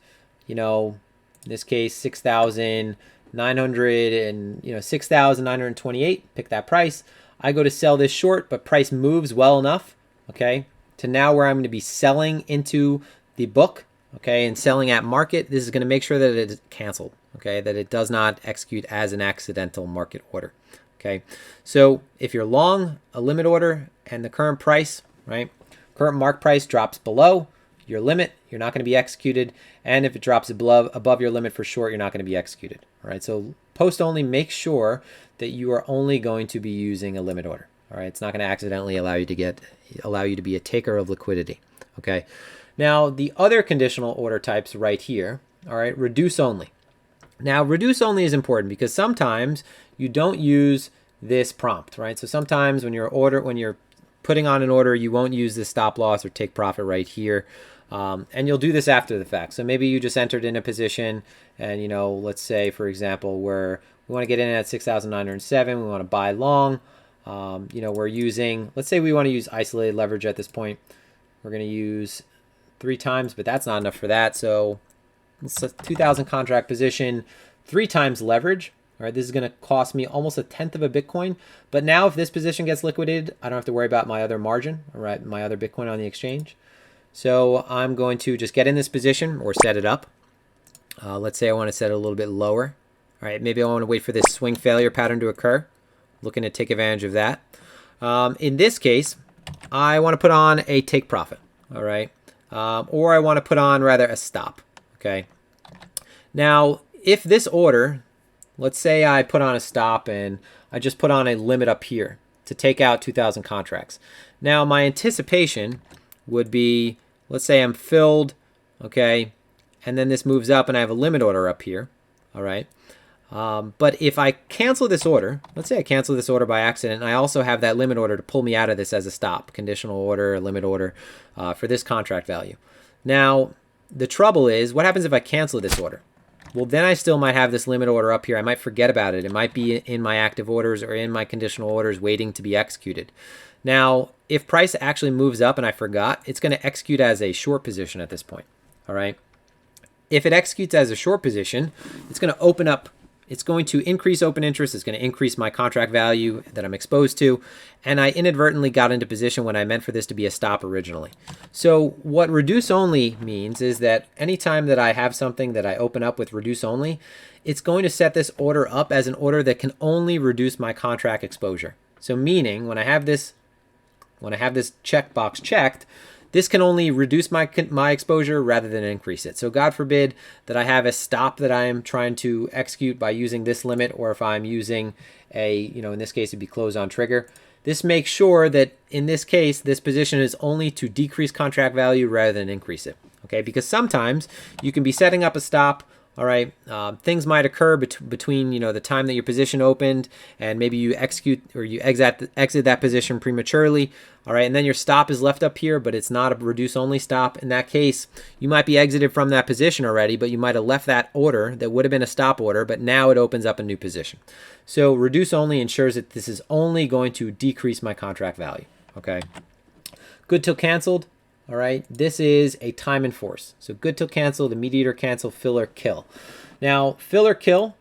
in this case, 6,900 and 6,928, pick that price. I go to sell this short, but price moves well enough, okay, to now where I'm going to be selling into the book, okay, and selling at market. This is going to make sure that it is canceled, okay, that it does not execute as an accidental market order, okay. So if you're long a limit order and the current price, right, current mark price drops below your limit, you're not going to be executed. And if it drops above your limit for short, you're not going to be executed. All right. So post only, make sure that you are only going to be using a limit order. All right. It's not going to accidentally allow you to be a taker of liquidity. Okay. Now the other conditional order types right here. All right. Reduce only. Now reduce only is important because sometimes you don't use this prompt, right? So sometimes when you're putting on an order, you won't use the stop loss or take profit right here. And you'll do this after the fact. So maybe you just entered in a position and, let's say, for example, where we want to get in at 6,907, we want to buy long. We're using, let's say we want to use isolated leverage at this point. We're going to use 3 times, but that's not enough for that. So it's a 2,000 contract position, 3 times leverage. All right, this is going to cost me almost 1/10 of a Bitcoin. But now if this position gets liquidated, I don't have to worry about my other margin, all right, my other Bitcoin on the exchange. So I'm going to just get in this position or set it up. Let's say I want to set it a little bit lower. All right, maybe I want to wait for this swing failure pattern to occur. Looking to take advantage of that. In this case, I want to put on a take profit. All right, or I want to put on rather a stop. Okay. Now, if this order, let's say I put on a stop and I just put on a limit up here to take out 2,000 contracts. Now, my anticipation would be, let's say I'm filled, okay, and then this moves up and I have a limit order up here, all right. But if I cancel this order, let's say I cancel this order by accident, and I also have that limit order to pull me out of this as a stop, conditional order, limit order for this contract value. Now, the trouble is, what happens if I cancel this order? Well, then I still might have this limit order up here. I might forget about it. It might be in my active orders or in my conditional orders waiting to be executed. Now, if price actually moves up and I forgot, it's going to execute as a short position at this point. All right. If it executes as a short position, it's going to open up. It's going to increase open interest. It's going to increase my contract value that I'm exposed to. And I inadvertently got into position when I meant for this to be a stop originally. So what reduce only means is that anytime that I have something that I open up with reduce only, it's going to set this order up as an order that can only reduce my contract exposure. So meaning when I have this checkbox checked, this can only reduce my exposure rather than increase it. So God forbid that I have a stop that I am trying to execute by using this limit, or if I'm using a, in this case it'd be close on trigger. This makes sure that in this case, this position is only to decrease contract value rather than increase it. Okay, because sometimes you can be setting up a stop. All right, things might occur between the time that your position opened and maybe you execute or you exit that position prematurely. All right, and then your stop is left up here, but it's not a reduce only stop. In that case, you might be exited from that position already, but you might have left that order that would have been a stop order, but now it opens up a new position. So reduce only ensures that this is only going to decrease my contract value. Okay, good till canceled. All right, this is a time and force. So good till canceled, immediate or cancel, fill or kill. Now, fill or kill,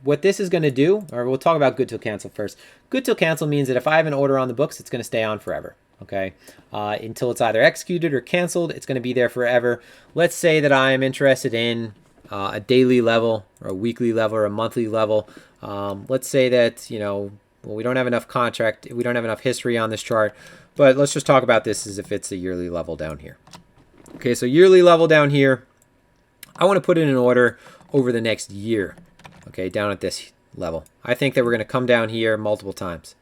what this is going to do, or we'll talk about good till cancel first. Good till cancel means that if I have an order on the books, it's going to stay on forever. Okay, until it's either executed or canceled, it's going to be there forever. Let's say that I am interested in a daily level or a weekly level or a monthly level. Let's say that, we don't have enough we don't have enough history on this chart. But let's just talk about this as if it's a yearly level down here. Okay, so yearly level down here, I want to put in an order over the next year, okay, down at this level. I think that we're going to come down here multiple times.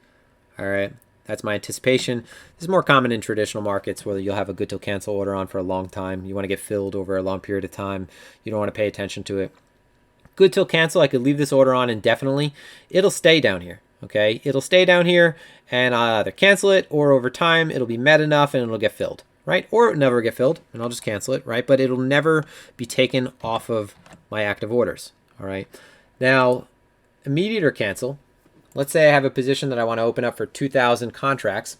All right, that's my anticipation. This is more common in traditional markets where you'll have a good till cancel order on for a long time. You want to get filled over a long period of time. You don't want to pay attention to it. Good till cancel, I could leave this order on indefinitely. It'll stay down here. Okay, it'll stay down here and I'll either cancel it or over time it'll be met enough and it'll get filled, right? Or it'll never get filled and I'll just cancel it, right? But it'll never be taken off of my active orders, all right? Now, immediate or cancel, let's say I have a position that I want to open up for 2,000 contracts.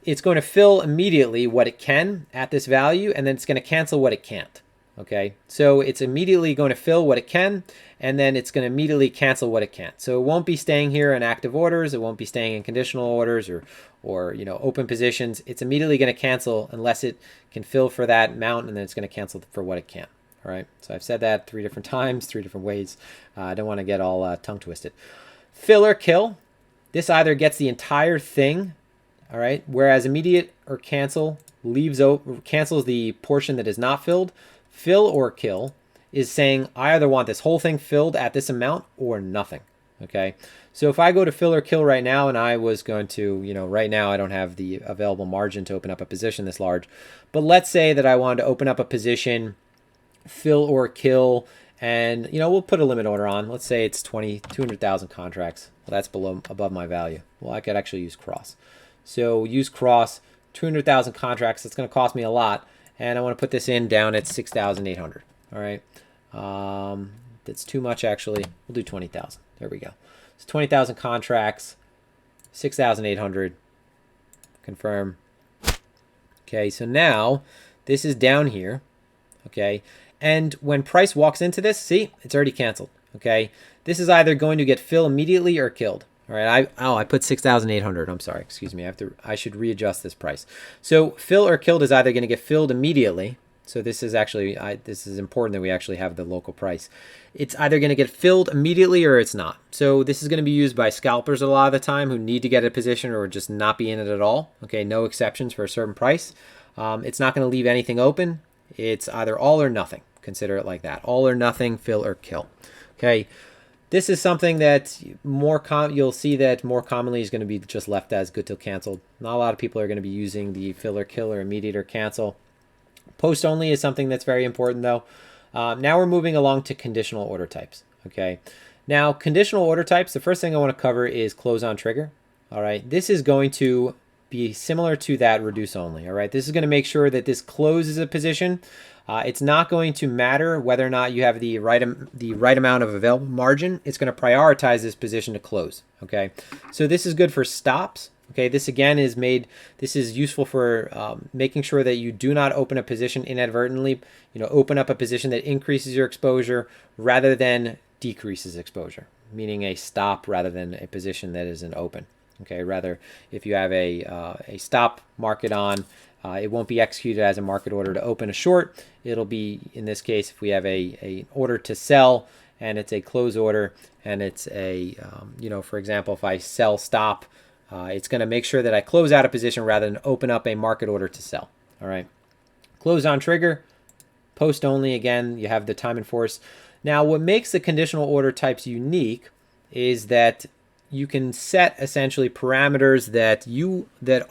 It's going to fill immediately what it can at this value and then it's going to cancel what it can't. Okay, so it's immediately going to fill what it can, and then it's going to immediately cancel what it can't. So it won't be staying here in active orders. It won't be staying in conditional orders or open positions. It's immediately going to cancel unless it can fill for that amount, and then it's going to cancel for what it can. All right, so I've said that 3 different times, 3 different ways. I don't want to get all tongue twisted. Fill or kill. This either gets the entire thing, all right, whereas immediate or cancel cancels the portion that is not filled. Fill or kill is saying I either want this whole thing filled at this amount or nothing. Okay, so if I go to fill or kill right now, and I was going to, right now I don't have the available margin to open up a position this large, but let's say that I wanted to open up a position, fill or kill, and we'll put a limit order on. Let's say it's 200,000 contracts. Well, that's above my value. Well, I could actually use cross. So use cross, 200,000 contracts. That's going to cost me a lot. And I want to put this in down at 6,800. All right. That's too much, actually. We'll do 20,000. There we go. So 20,000 contracts, 6,800. Confirm. Okay, so now this is down here. Okay. And when price walks into this, see, it's already canceled. Okay. This is either going to get filled immediately or killed. All right, I put 6,800. I'm sorry, excuse me. I should readjust this price. So fill or killed is either going to get filled immediately. So this is actually this is important that we actually have the local price. It's either going to get filled immediately or it's not. So this is going to be used by scalpers a lot of the time who need to get a position or just not be in it at all. Okay, no exceptions for a certain price. It's not going to leave anything open. It's either all or nothing. Consider it like that. All or nothing, fill or kill. Okay. This is something that you'll see that more commonly is going to be just left as good till canceled. Not a lot of people are going to be using the fill or kill or immediate or cancel. Post only is something that's very important though. Now we're moving along to conditional order types. Okay. Now conditional order types, the first thing I want to cover is close on trigger. All right. This is going to be similar to that reduce only. All right. This is going to make sure that this closes a position. It's not going to matter whether or not you have the right amount of available margin. It's going to prioritize this position to close. Okay, so this is good for stops. Okay, this again this is useful for making sure that you do not open a position inadvertently. Open up a position that increases your exposure rather than decreases exposure, meaning a stop rather than a position that is an open. Okay, rather if you have a stop market on. It won't be executed as a market order to open a short. It'll be, in this case, if we have a order to sell and it's a close order and it's a, for example, if I sell stop It's going to make sure that I close out a position rather than open up a market order to sell. All right. Close on trigger, post only. Again, you have the time and force. Now, what makes the conditional order types unique is that you can set essentially parameters that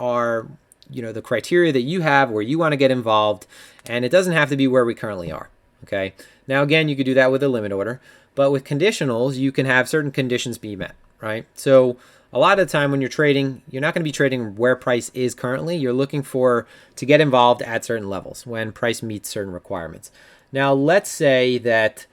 are, the criteria that you have where you want to get involved, and it doesn't have to be where we currently are. Okay. Now, again, you could do that with a limit order, but with conditionals, you can have certain conditions be met, right? So a lot of the time when you're trading, you're not going to be trading where price is currently. You're looking to get involved at certain levels when price meets certain requirements. Now, let's say that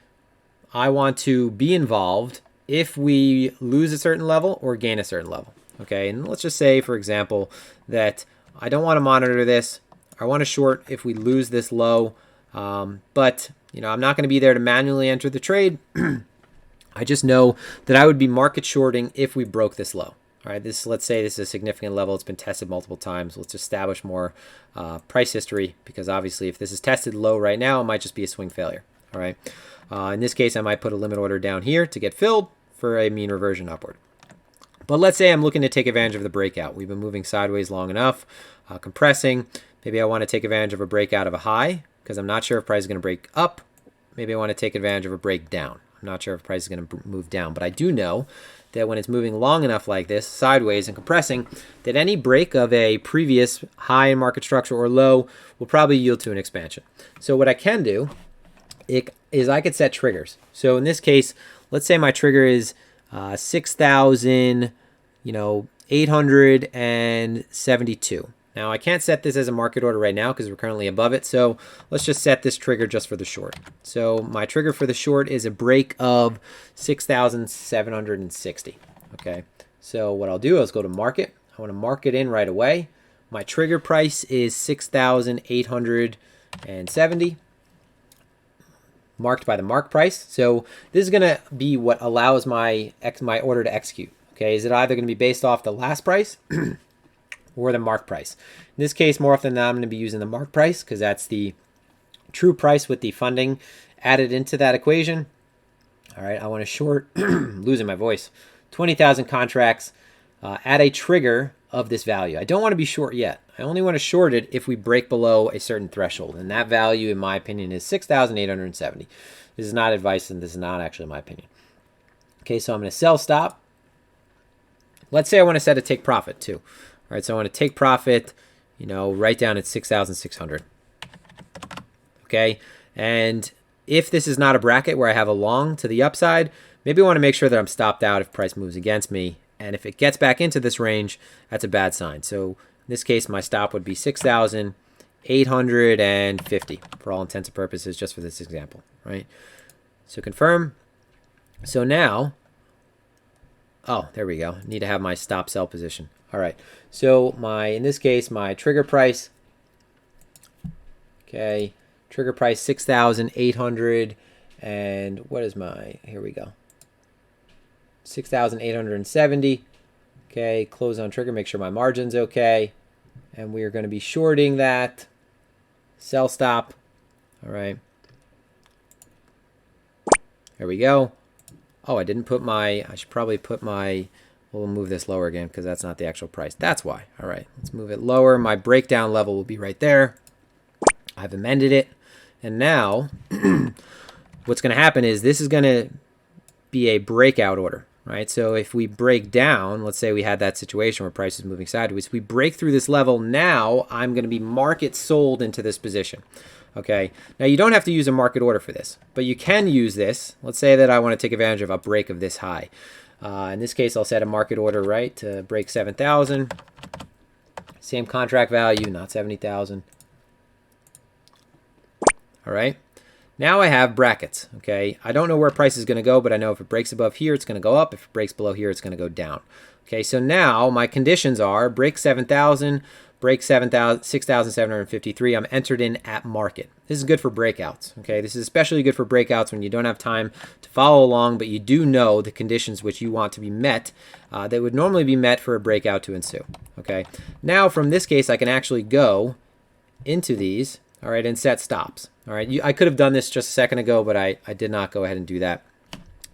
I want to be involved if we lose a certain level or gain a certain level. Okay, and let's just say, for example, that I don't want to monitor this. I want to short if we lose this low, but I'm not going to be there to manually enter the trade. I just know that I would be market shorting if we broke this low. All right, let's say this is a significant level. It's been tested multiple times. Let's establish more price history, because obviously if this is tested low right now, it might just be a swing failure. All right, in this case, I might put a limit order down here to get filled for a mean reversion upward. But let's say I'm looking to take advantage of the breakout. We've been moving sideways long enough, compressing. Maybe I want to take advantage of a breakout of a high because I'm not sure if price is going to break up. Maybe I want to take advantage of a breakdown. I'm not sure if price is going to move down, but I do know that when it's moving long enough like this, sideways and compressing, that any break of a previous high in market structure or low will probably yield to an expansion. So what I can do is I could set triggers. So in this case, let's say my trigger is 6,872. Now I can't set this as a market order right now because we're currently above it. So let's just set this trigger just for the short. So my trigger for the short is a break of 6,760. Okay. So what I'll do is go to market. I want to mark it in right away. My trigger price is 6,870. Marked by the mark price. So this is going to be what allows my order to execute. Okay. Is it either going to be based off the last price or the mark price? In this case, more often than not, I'm going to be using the mark price because that's the true price with the funding added into that equation. All right, I want to short, losing my voice, 20,000 contracts at a trigger of this value. I don't want to be short yet. I only want to short it if we break below a certain threshold, and that value, in my opinion, is 6,870. This is not advice, and this is not actually my opinion. Okay, so I'm going to sell stop. Let's say I want to set a take profit too. All right, so I want to take profit, right down at 6,600. Okay, and if this is not a bracket where I have a long to the upside, maybe I want to make sure that I'm stopped out if price moves against me. And if it gets back into this range, that's a bad sign. So in this case, my stop would be 6,850 for all intents and purposes, just for this example, right? So confirm. So now, oh, there we go. Need to have my stop sell position. All right. So in this case, my trigger price, okay, trigger price 6,800, and what is here we go, 6,870. Okay, close on trigger, make sure my margin's okay, and we are going to be shorting that. Sell stop. All right. There we go. Oh, I didn't put I should probably put we'll move this lower again because that's not the actual price. That's why. All right, let's move it lower. My breakdown level will be right there. I've amended it. And now what's going to happen is this is going to be a breakout order, right? So if we break down, let's say we had that situation where price is moving sideways, we break through this level. Now I'm going to be market sold into this position. Okay, now you don't have to use a market order for this, but you can use this. Let's say that I want to take advantage of a break of this high. In this case, I'll set a market order, right, to break 7,000. Same contract value, not 70,000. All right. Now I have brackets. Okay. I don't know where price is going to go, but I know if it breaks above here, it's going to go up. If it breaks below here, it's going to go down. Okay. So now my conditions are break 7,000, break 6,753. I'm entered in at market. This is good for breakouts. Okay. This is especially good for breakouts when you don't have time to follow along, but you do know the conditions which you want to be met that would normally be met for a breakout to ensue. Okay. Now from this case, I can actually go into these. All right, and set stops. All right, I could have done this just a second ago, but I did not go ahead and do that.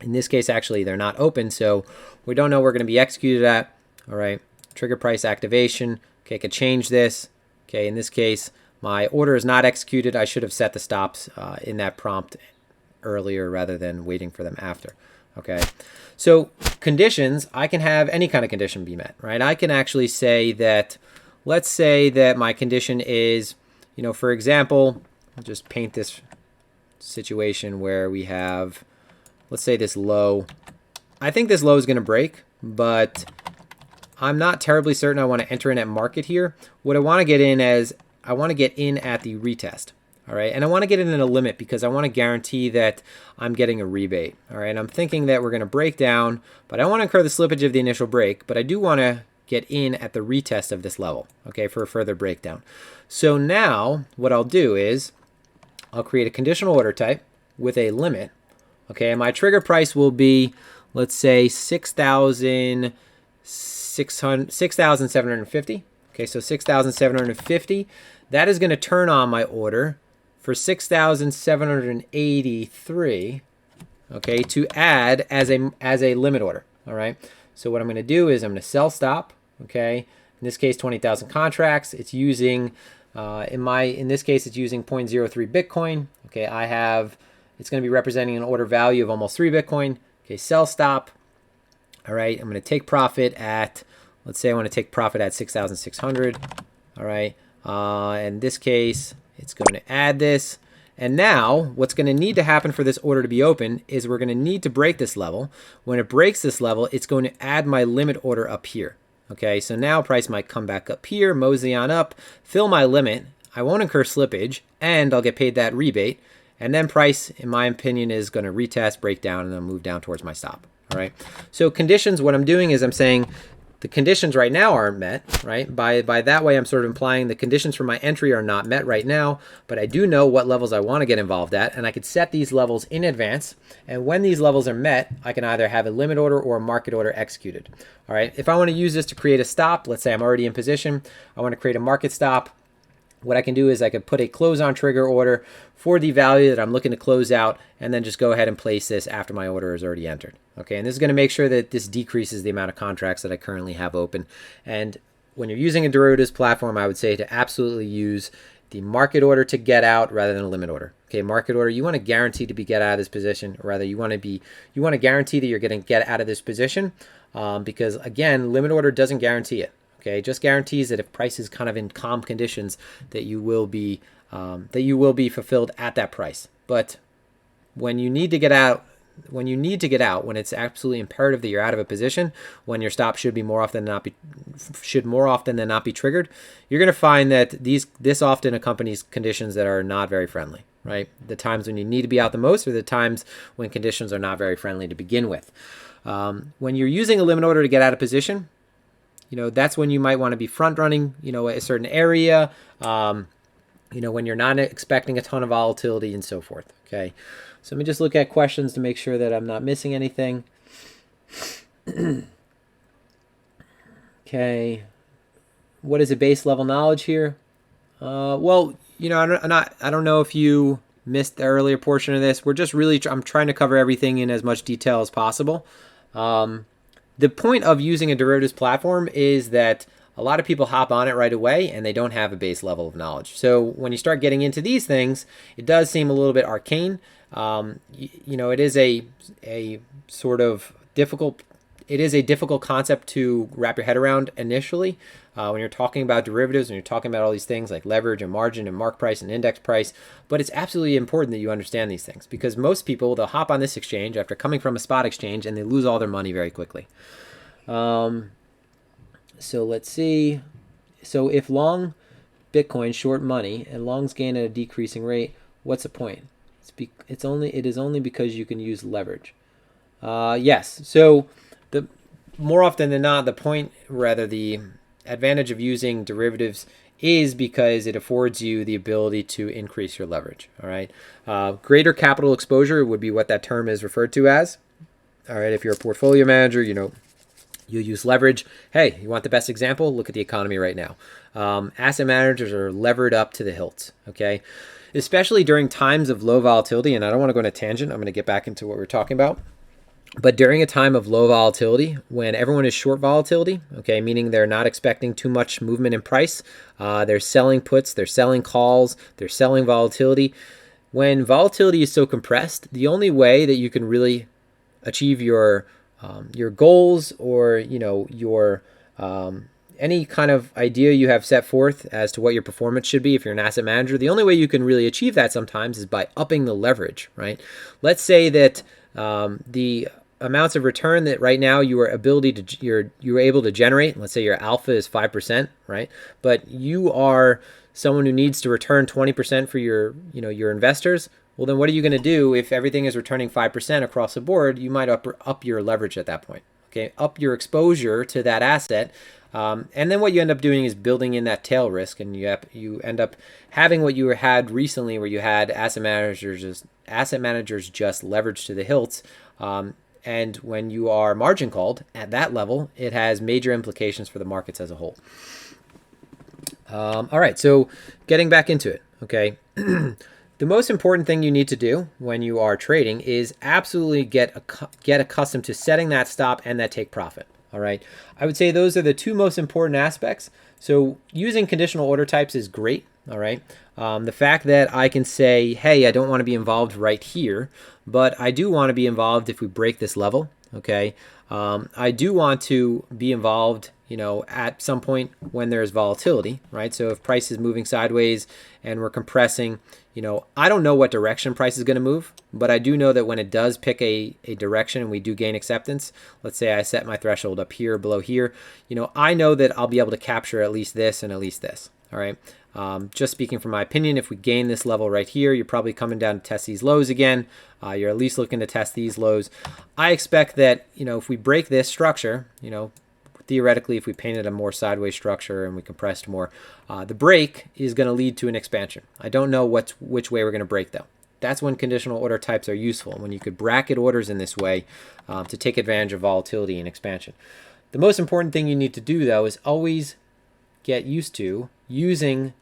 In this case, actually, they're not open, so we don't know where we're going to be executed at. All right, trigger price activation. Okay, I could change this. Okay, in this case, my order is not executed. I should have set the stops in that prompt earlier rather than waiting for them after. Okay, so conditions, I can have any kind of condition be met, right? I can actually say that, let's say that my condition is, for example, I'll just paint this situation where we have, let's say this low. I think this low is going to break, but I'm not terribly certain I want to enter in at market here. What I want to get in as, I want to get in at the retest. All right, and I want to get it in a limit because I want to guarantee that I'm getting a rebate. All right, I'm thinking that we're going to break down, but I don't want to incur the slippage of the initial break, but I do want to get in at the retest of this level, okay, for a further breakdown. So now what I'll do is I'll create a conditional order type with a limit, okay, and my trigger price will be, let's say, 6,750. Okay, so 6,750. That is going to turn on my order for 6,783, okay, to add as a limit order. All right, so what I'm going to do is I'm going to sell stop, okay, in this case 20,000 contracts. It's using in this case it's using 0.03 Bitcoin. Okay, it's going to be representing an order value of almost 3 Bitcoin. Okay, sell stop. All right, I'm going to take profit at, let's say I want to take profit at 6,600. All right, in this case it's going to add this. And now what's going to need to happen for this order to be open is we're going to need to break this level. When it breaks this level, it's going to add my limit order up here. Okay, so now price might come back up here, mosey on up, fill my limit. I won't incur slippage, and I'll get paid that rebate. And then price, in my opinion, is going to retest, break down, and then move down towards my stop. All right, so conditions, what I'm doing is I'm saying the conditions right now aren't met, right? By that way, I'm sort of implying the conditions for my entry are not met right now, but I do know what levels I want to get involved at, and I could set these levels in advance. And when these levels are met, I can either have a limit order or a market order executed. All right, if I want to use this to create a stop, let's say I'm already in position, I want to create a market stop. What I can do is I could put a close on trigger order for the value that I'm looking to close out, and then just go ahead and place this after my order is already entered. Okay, and this is going to make sure that this decreases the amount of contracts that I currently have open. And when you're using a derivatives platform, I would say to absolutely use the market order to get out rather than a limit order. Okay, market order, you want to guarantee to get out of this position, or rather you want to guarantee that you're going to get out of this position, because again, limit order doesn't guarantee it. Okay, it just guarantees that if price is kind of in calm conditions, that you will be fulfilled at that price. But when you need to get out, when it's absolutely imperative that you're out of a position, when your stop should more often than not be triggered, you're going to find that this often accompanies conditions that are not very friendly. Right, the times when you need to be out the most are the times when conditions are not very friendly to begin with. When you're using a limit order to get out of position, that's when you might want to be front running, a certain area, when you're not expecting a ton of volatility and so forth. Okay, so let me just look at questions to make sure that I'm not missing anything. Okay, what is a base level knowledge here? Well, I don't know if you missed the earlier portion of this. We're just really, I'm trying to cover everything in as much detail as possible. The point of using a derivatives platform is that a lot of people hop on it right away and they don't have a base level of knowledge. So when you start getting into these things, it does seem a little bit arcane. It is a sort of difficult. It is a difficult concept to wrap your head around initially when you're talking about derivatives and you're talking about all these things like leverage and margin and mark price and index price. But it's absolutely important that you understand these things, because most people, they'll hop on this exchange after coming from a spot exchange and they lose all their money very quickly. So let's see. So if long Bitcoin, short money, and longs gain at a decreasing rate, what's the point? It is only because you can use leverage. Yes. So more often than not, the advantage of using derivatives is because it affords you the ability to increase your leverage. All right. Greater capital exposure would be what that term is referred to as. All right. If you're a portfolio manager, you use leverage. Hey, you want the best example? Look at the economy right now. Asset managers are levered up to the hilts. Okay. Especially during times of low volatility. And I don't want to go on a tangent. I'm going to get back into what we're talking about. But during a time of low volatility, when everyone is short volatility, okay, meaning they're not expecting too much movement in price, they're selling puts, they're selling calls, they're selling volatility. When volatility is so compressed, the only way that you can really achieve your goals, or your any kind of idea you have set forth as to what your performance should be if you're an asset manager, the only way you can really achieve that sometimes is by upping the leverage, right? Let's say that the amounts of return that right now you're able to generate, let's say your alpha is 5%, right? But you are someone who needs to return 20% for your investors. Well, then what are you going to do if everything is returning 5% across the board? You might up your leverage at that point, okay? Up your exposure to that asset. And then what you end up doing is building in that tail risk, and you end up having what you had recently, where you had asset managers just leveraged to the hilts. And when you are margin called at that level, it has major implications for the markets as a whole. All right, so getting back into it, okay. The most important thing you need to do when you are trading is absolutely get accustomed to setting that stop and that take profit. All right, I would say those are the two most important aspects. So using conditional order types is great. All right, the fact that I can say, hey, I don't want to be involved right here, but I do want to be involved if we break this level. Okay, I do want to be involved, at some point when there's volatility, right? So if price is moving sideways and we're compressing, I don't know what direction price is going to move, but I do know that when it does pick a direction and we do gain acceptance, let's say I set my threshold up here, below here, I know that I'll be able to capture at least this and at least this, all right? Just speaking from my opinion, if we gain this level right here, you're probably coming down to test these lows again. You're at least looking to test these lows. I expect that, if we break this structure, theoretically, if we painted a more sideways structure and we compressed more, the break is going to lead to an expansion. I don't know which way we're going to break, though. That's when conditional order types are useful, when you could bracket orders in this way to take advantage of volatility and expansion. The most important thing you need to do, though, is always get used to using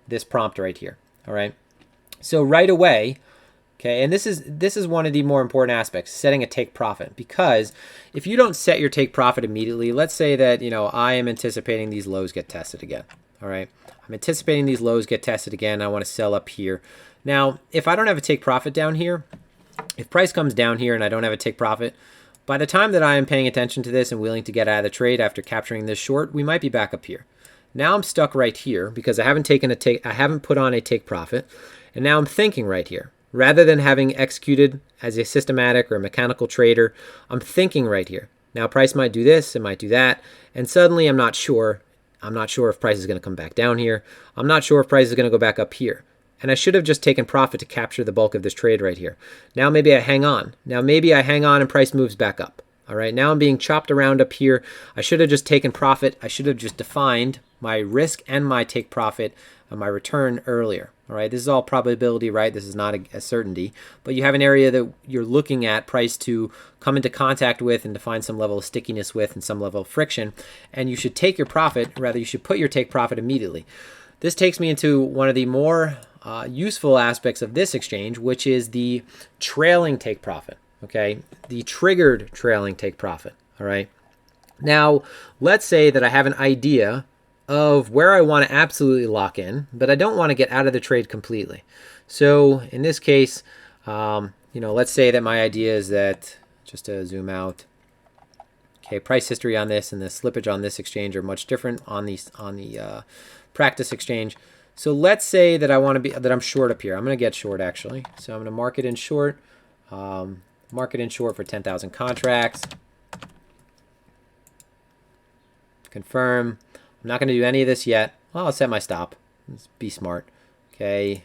this prompt right here. All right. So right away, okay, and this is one of the more important aspects, setting a take profit, because if you don't set your take profit immediately, let's say that, I am anticipating these lows get tested again. All right. I'm anticipating these lows get tested again. I want to sell up here. Now, if I don't have a take profit down here, if price comes down here and I don't have a take profit, by the time that I am paying attention to this and willing to get out of the trade after capturing this short, we might be back up here. Now I'm stuck right here because I haven't put on a take profit, and now I'm thinking right here. Rather than having executed as a systematic or a mechanical trader, I'm thinking right here. Now price might do this, it might do that, and suddenly I'm not sure. I'm not sure if price is going to come back down here. I'm not sure if price is going to go back up here. And I should have just taken profit to capture the bulk of this trade right here. Now maybe I hang on. Now maybe I hang on and price moves back up. All right, now I'm being chopped around up here. I should have just taken profit. I should have just defined my risk and my take profit and my return earlier. All right, this is all probability, right? This is not a certainty, but you have an area that you're looking at price to come into contact with and to find some level of stickiness with and some level of friction, and you should take your profit, rather you should put your take profit immediately. This takes me into one of the more useful aspects of this exchange, which is the trailing take profit, okay? The triggered trailing take profit, all right? Now, let's say that I have an idea of where I want to absolutely lock in, but I don't want to get out of the trade completely. So in this case, let's say that my idea is that, just to zoom out, okay, price history on this and the slippage on this exchange are much different on the practice exchange. So let's say that I'm short up here. I'm going to get short actually. So I'm going to mark it in short. Market in short for 10,000 contracts. Confirm. I'm not going to do any of this yet. Well, I'll set my stop. Let's be smart. Okay.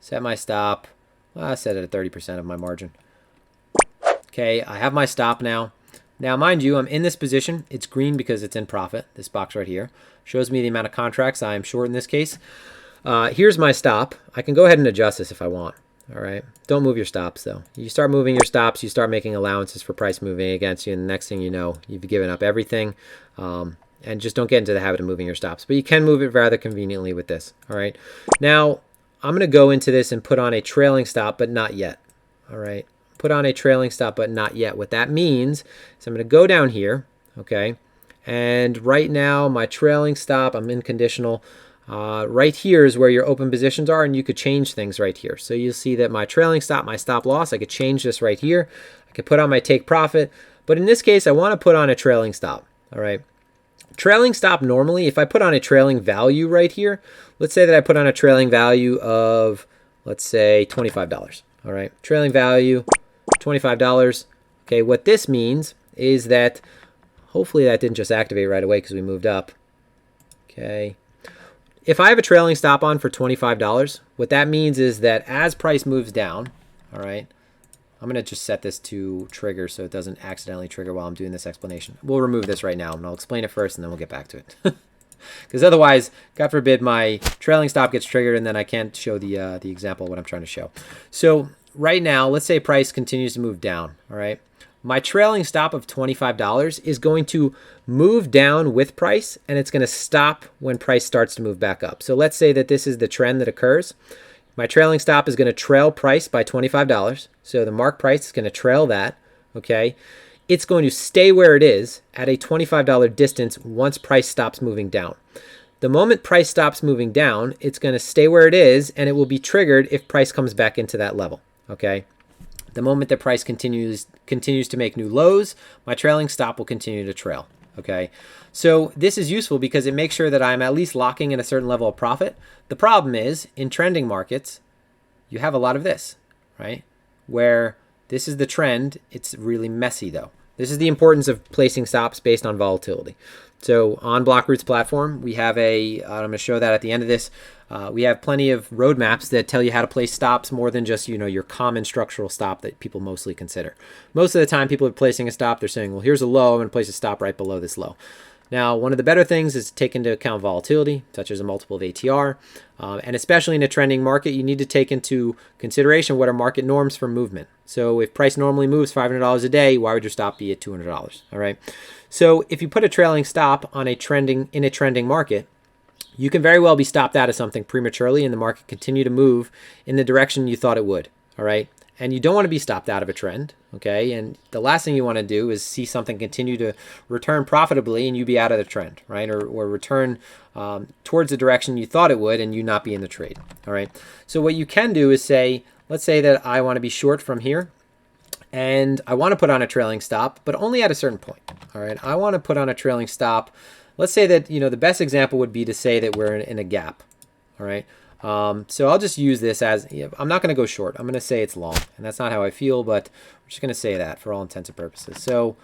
Set my stop. Well, I set it at 30% of my margin. Okay. I have my stop now. Now, mind you, I'm in this position. It's green because it's in profit. This box right here shows me the amount of contracts I am short in this case. Here's my stop. I can go ahead and adjust this if I want. All right. Don't move your stops, though. You start moving your stops, you start making allowances for price moving against you, and the next thing you know, you've given up everything. And just don't get into the habit of moving your stops. But you can move it rather conveniently with this. All right. Now, I'm going to go into this and put on a trailing stop, but not yet. All right. put on a trailing stop, but not yet. What that means is I'm going to go down here, okay? And right now, my trailing stop, I'm in conditional. Right here is where your open positions are, and you could change things right here. So you'll see that my trailing stop, my stop loss, I could change this right here. I could put on my take profit. But in this case, I want to put on a trailing stop, all right? Trailing stop normally, if I put on a trailing value right here, let's say that I put on a trailing value of, let's say, $25, all right? Trailing value, $25. Okay, what this means is that, hopefully that didn't just activate right away because we moved up. Okay. If I have a trailing stop on for $25, what that means is that as price moves down, all right, I'm going to just set this to trigger so it doesn't accidentally trigger while I'm doing this explanation. We'll remove this right now, and I'll explain it first, and then we'll get back to it. Because otherwise, God forbid, my trailing stop gets triggered, and then I can't show the example of what I'm trying to show. So right now, let's say price continues to move down, all right? My trailing stop of $25 is going to move down with price, and it's going to stop when price starts to move back up. So let's say that this is the trend that occurs. My trailing stop is going to trail price by $25. So the mark price is going to trail that, okay? It's going to stay where it is at a $25 distance once price stops moving down. The moment price stops moving down, it's going to stay where it is, and it will be triggered if price comes back into that level, okay? The moment that price continues to make new lows, my trailing stop will continue to trail, okay? So this is useful because it makes sure that I'm at least locking in a certain level of profit. The problem is, in trending markets, you have a lot of this, right? Where this is the trend, it's really messy though. This is the importance of placing stops based on volatility. So on Blockroot's platform, we have I'm going to show that at the end of this. We have plenty of roadmaps that tell you how to place stops more than just, your common structural stop that people mostly consider. Most of the time, people are placing a stop. They're saying, well, here's a low. I'm going to place a stop right below this low. Now, one of the better things is to take into account volatility, such as a multiple of ATR. And especially in a trending market, you need to take into consideration what are market norms for movement. So if price normally moves $500 a day, why would your stop be at $200? All right. So if you put a trailing stop on in a trending market, you can very well be stopped out of something prematurely and the market continue to move in the direction you thought it would. All right. And you don't want to be stopped out of a trend, okay? And the last thing you want to do is see something continue to return profitably and you be out of the trend, right? Or return towards the direction you thought it would and you not be in the trade, all right? So what you can do is say, let's say that I want to be short from here and I want to put on a trailing stop, but only at a certain point, all right? I want to put on a trailing stop. Let's say that, the best example would be to say that we're in a gap, all right? So I'll just use this as, I'm not going to go short. I'm going to say it's long, and that's not how I feel, but we're just going to say that for all intents and purposes. So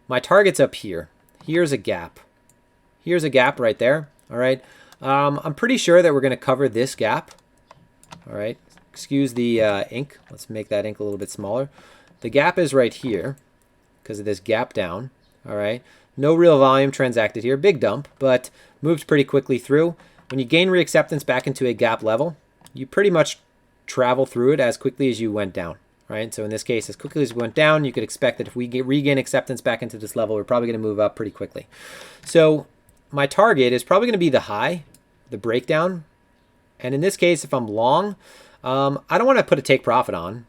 my target's up here. Here's a gap. Here's a gap right there. All right. I'm pretty sure that we're going to cover this gap. All right. Excuse the ink. Let's make that ink a little bit smaller. The gap is right here because of this gap down. All right. No real volume transacted here. Big dump, but moved pretty quickly through. When you gain reacceptance back into a gap level, you pretty much travel through it as quickly as you went down, right? So in this case, as quickly as we went down, you could expect that if we regain acceptance back into this level, we're probably going to move up pretty quickly. So my target is probably going to be the high, the breakdown. And in this case, if I'm long, I don't want to put a take profit on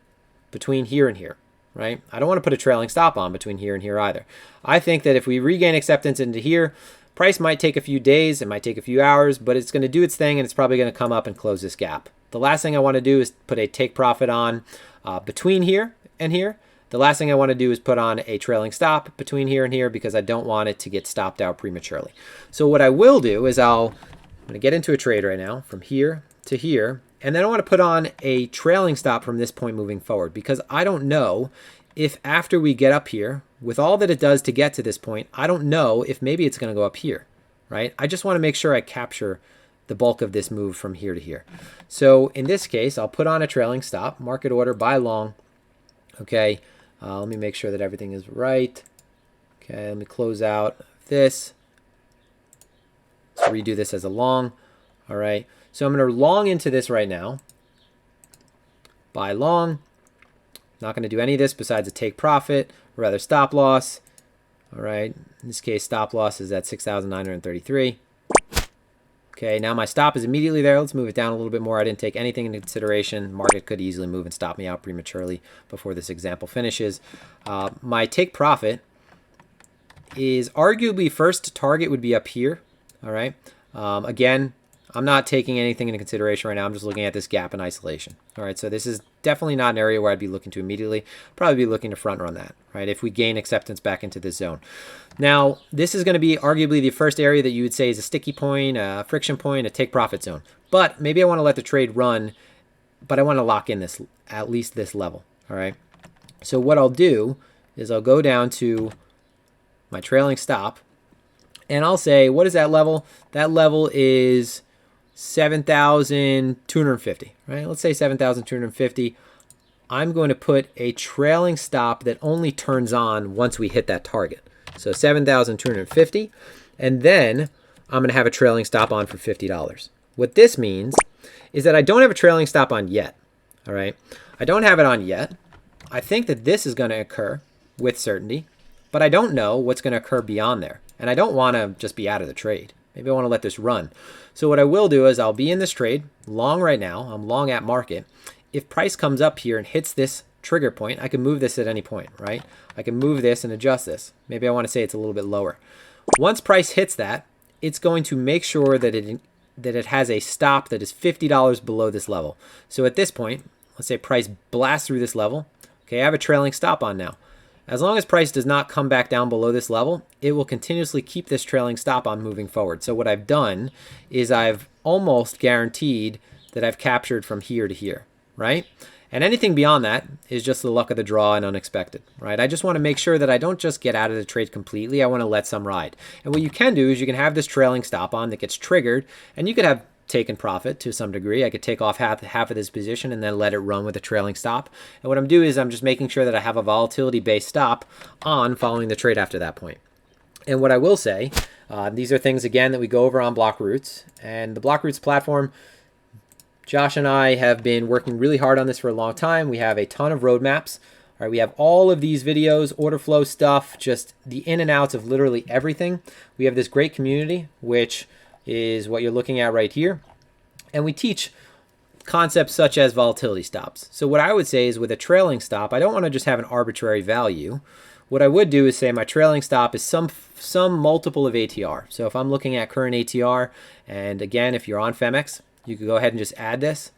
between here and here, right? I don't want to put a trailing stop on between here and here either. I think that if we regain acceptance into here, price might take a few days, it might take a few hours, but it's going to do its thing and it's probably going to come up and close this gap. The last thing I want to do is put a take profit on between here and here. The last thing I want to do is put on a trailing stop between here and here because I don't want it to get stopped out prematurely. So what I will do is I'm going to get into a trade right now from here to here, and then I want to put on a trailing stop from this point moving forward because I don't know if after we get up here, with all that it does to get to this point, I don't know if maybe it's going to go up here, right? I just want to make sure I capture the bulk of this move from here to here. So in this case, I'll put on a trailing stop, market order, buy long. Okay, let me make sure that everything is right. Okay, let me close out this. Let's redo this as a long. All right, so I'm going to long into this right now. Buy long. Not going to do any of this besides a take profit, or rather stop loss. All right, in this case, stop loss is at 6,933. Okay, now my stop is immediately there. Let's move it down a little bit more. I didn't take anything into consideration. Market could easily move and stop me out prematurely before this example finishes. My take profit is arguably first target would be up here. All right. Again, I'm not taking anything into consideration right now. I'm just looking at this gap in isolation. All right, so this is definitely not an area where I'd be looking to immediately. Probably be looking to front run that, right, if we gain acceptance back into this zone. Now, this is going to be arguably the first area that you would say is a sticky point, a friction point, a take profit zone. But maybe I want to let the trade run, but I want to lock in this, at least this level. All right, so what I'll do is I'll go down to my trailing stop, and I'll say, what is that level? That level is 7,250, right? Let's say 7,250. I'm going to put a trailing stop that only turns on once we hit that target. So 7,250, and then I'm going to have a trailing stop on for $50. What this means is that I don't have a trailing stop on yet, all right? I don't have it on yet. I think that this is going to occur with certainty, but I don't know what's going to occur beyond there, and I don't want to just be out of the trade. Maybe I want to let this run. So what I will do is I'll be in this trade, long right now. I'm long at market. If price comes up here and hits this trigger point, I can move this at any point, right? I can move this and adjust this. Maybe I want to say it's a little bit lower. Once price hits that, it's going to make sure that it has a stop that is $50 below this level. So at this point, let's say price blasts through this level. Okay, I have a trailing stop on now. As long as price does not come back down below this level, it will continuously keep this trailing stop on moving forward. So what I've done is I've almost guaranteed that I've captured from here to here, right? And anything beyond that is just the luck of the draw and unexpected, right? I just want to make sure that I don't just get out of the trade completely. I want to let some ride. And what you can do is you can have this trailing stop on that gets triggered, and you could have taken profit to some degree. I could take off half of this position and then let it run with a trailing stop. And what I'm doing is I'm just making sure that I have a volatility-based stop on following the trade after that point. And what I will say, these are things, again, that we go over on Block-Roots. And the Block-Roots platform, Josh and I have been working really hard on this for a long time. We have a ton of roadmaps. All right, we have all of these videos, order flow stuff, just the in and outs of literally everything. We have this great community, which is what you're looking at right here. And we teach concepts such as volatility stops. So what I would say is with a trailing stop, I don't want to just have an arbitrary value. What I would do is say my trailing stop is some multiple of ATR. So if I'm looking at current ATR, and again, if you're on Phemex, you could go ahead and just add this.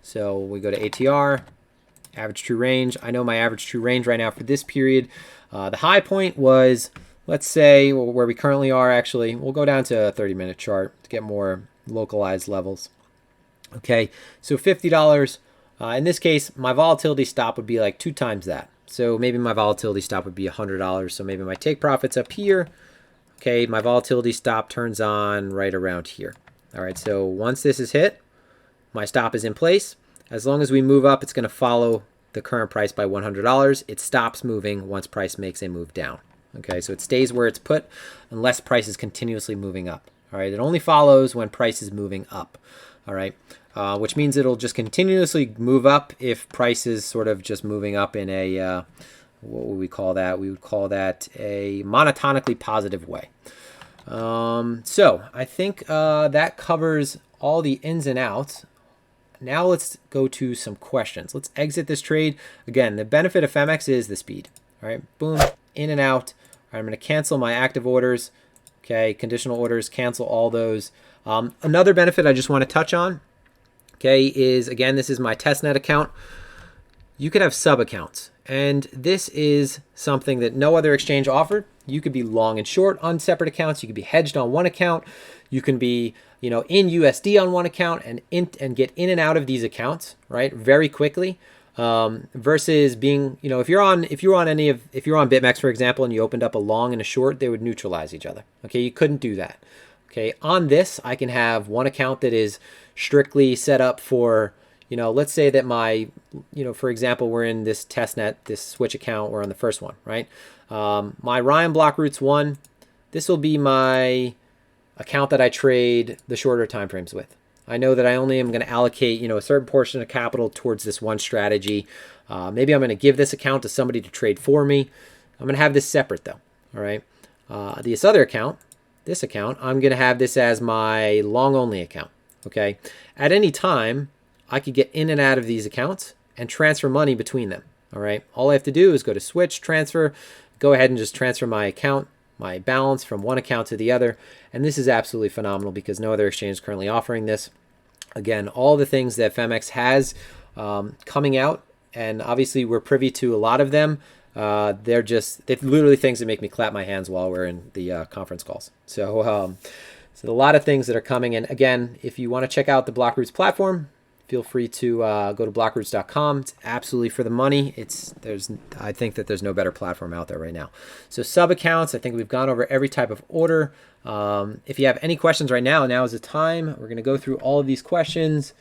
So we go to ATR, average true range. I know my average true range right now for this period. The high point was, let's say, where we currently are, actually. We'll go down to a 30-minute chart to get more localized levels. Okay, so $50. In this case, my volatility stop would be like 2 times that. So maybe my volatility stop would be $100. So maybe my take profit's up here. Okay, my volatility stop turns on right around here. All right, so once this is hit, my stop is in place. As long as we move up, it's going to follow the current price by $100. It stops moving once price makes a move down. Okay, so it stays where it's put unless price is continuously moving up. All right, it only follows when price is moving up. All right, which means it'll just continuously move up if price is sort of just moving up in a, what would we call that? We would call that a monotonically positive way. So I think that covers all the ins and outs. Now let's go to some questions. Let's exit this trade. Again, the benefit of Phemex is the speed. All right, boom, in and out. All right, I'm going to cancel my active orders. Okay, conditional orders, cancel all those. Another benefit I just want to touch on, okay, is, again, this is my testnet account. You could have sub-accounts, and this is something that no other exchange offered. You could be long and short on separate accounts. You could be hedged on one account. You can be, in USD on one account and get in and out of these accounts, right, very quickly. Versus being, if you're on BitMEX, for example, and you opened up a long and a short, they would neutralize each other. Okay, you couldn't do that. Okay, on this, I can have one account that is strictly set up for, let's say that my, for example, we're in this testnet, this switch account, we're on the first one, right? My Ryan Block-Roots 1, this will be my account that I trade the shorter timeframes with. I know that I only am going to allocate, a certain portion of capital towards this one strategy. Maybe I'm going to give this account to somebody to trade for me. I'm going to have this separate though. All right. This other account, this account, I'm going to have this as my long only account. Okay. At any time, I could get in and out of these accounts and transfer money between them. All right. All I have to do is go to switch, transfer, go ahead and just transfer my account, my balance from one account to the other. And this is absolutely phenomenal because no other exchange is currently offering this. Again, all the things that Phemex has coming out, and obviously we're privy to a lot of them. They're literally things that make me clap my hands while we're in the conference calls. So a lot of things that are coming. And again, if you want to check out the Blockroots platform, feel free to go to blockroots.com. It's absolutely for the money. I think that there's no better platform out there right now. So sub accounts, I think we've gone over every type of order. If you have any questions right now, now is the time. We're going to go through all of these questions.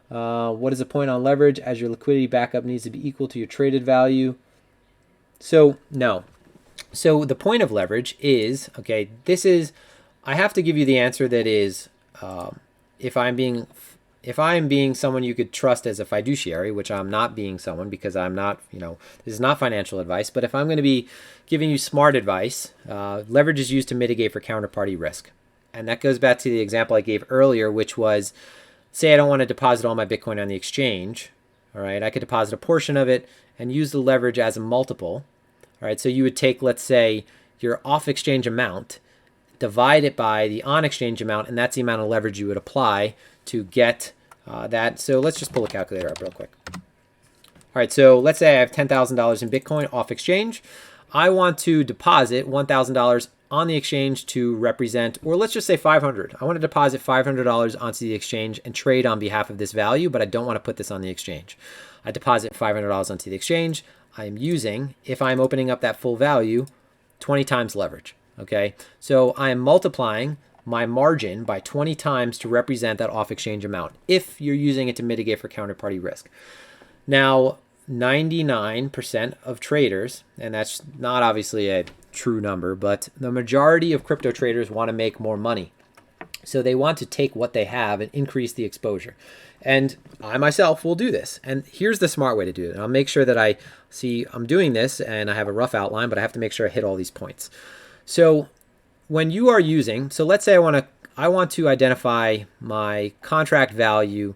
What is the point on leverage as your liquidity backup needs to be equal to your traded value? So no. So the point of leverage is, okay, I have to give you the answer that is, if I'm being someone you could trust as a fiduciary, which I'm not being someone because I'm not, this is not financial advice, but if I'm going to be giving you smart advice, leverage is used to mitigate for counterparty risk. And that goes back to the example I gave earlier, which was, say I don't want to deposit all my Bitcoin on the exchange. All right, I could deposit a portion of it and use the leverage as a multiple. All right, so you would take, let's say, your off-exchange amount, divide it by the on-exchange amount, and that's the amount of leverage you would apply to get that. So let's just pull a calculator up real quick. All right, so let's say I have $10,000 in Bitcoin off exchange. I want to deposit $1,000 on the exchange to represent, or let's just say $500. I want to deposit $500 onto the exchange and trade on behalf of this value, but I don't want to put this on the exchange. I deposit $500 onto the exchange. I am using, if I'm opening up that full value, 20 times leverage. Okay, so I am multiplying my margin by 20 times to represent that off-exchange amount if you're using it to mitigate for counterparty risk. Now, 99% of traders, and that's not obviously a true number, but the majority of crypto traders want to make more money. So they want to take what they have and increase the exposure. And I myself will do this. And here's the smart way to do it. And I'll make sure that I'm doing this and I have a rough outline, but I have to make sure I hit all these points. So when you are using, so let's say I want to identify my contract value,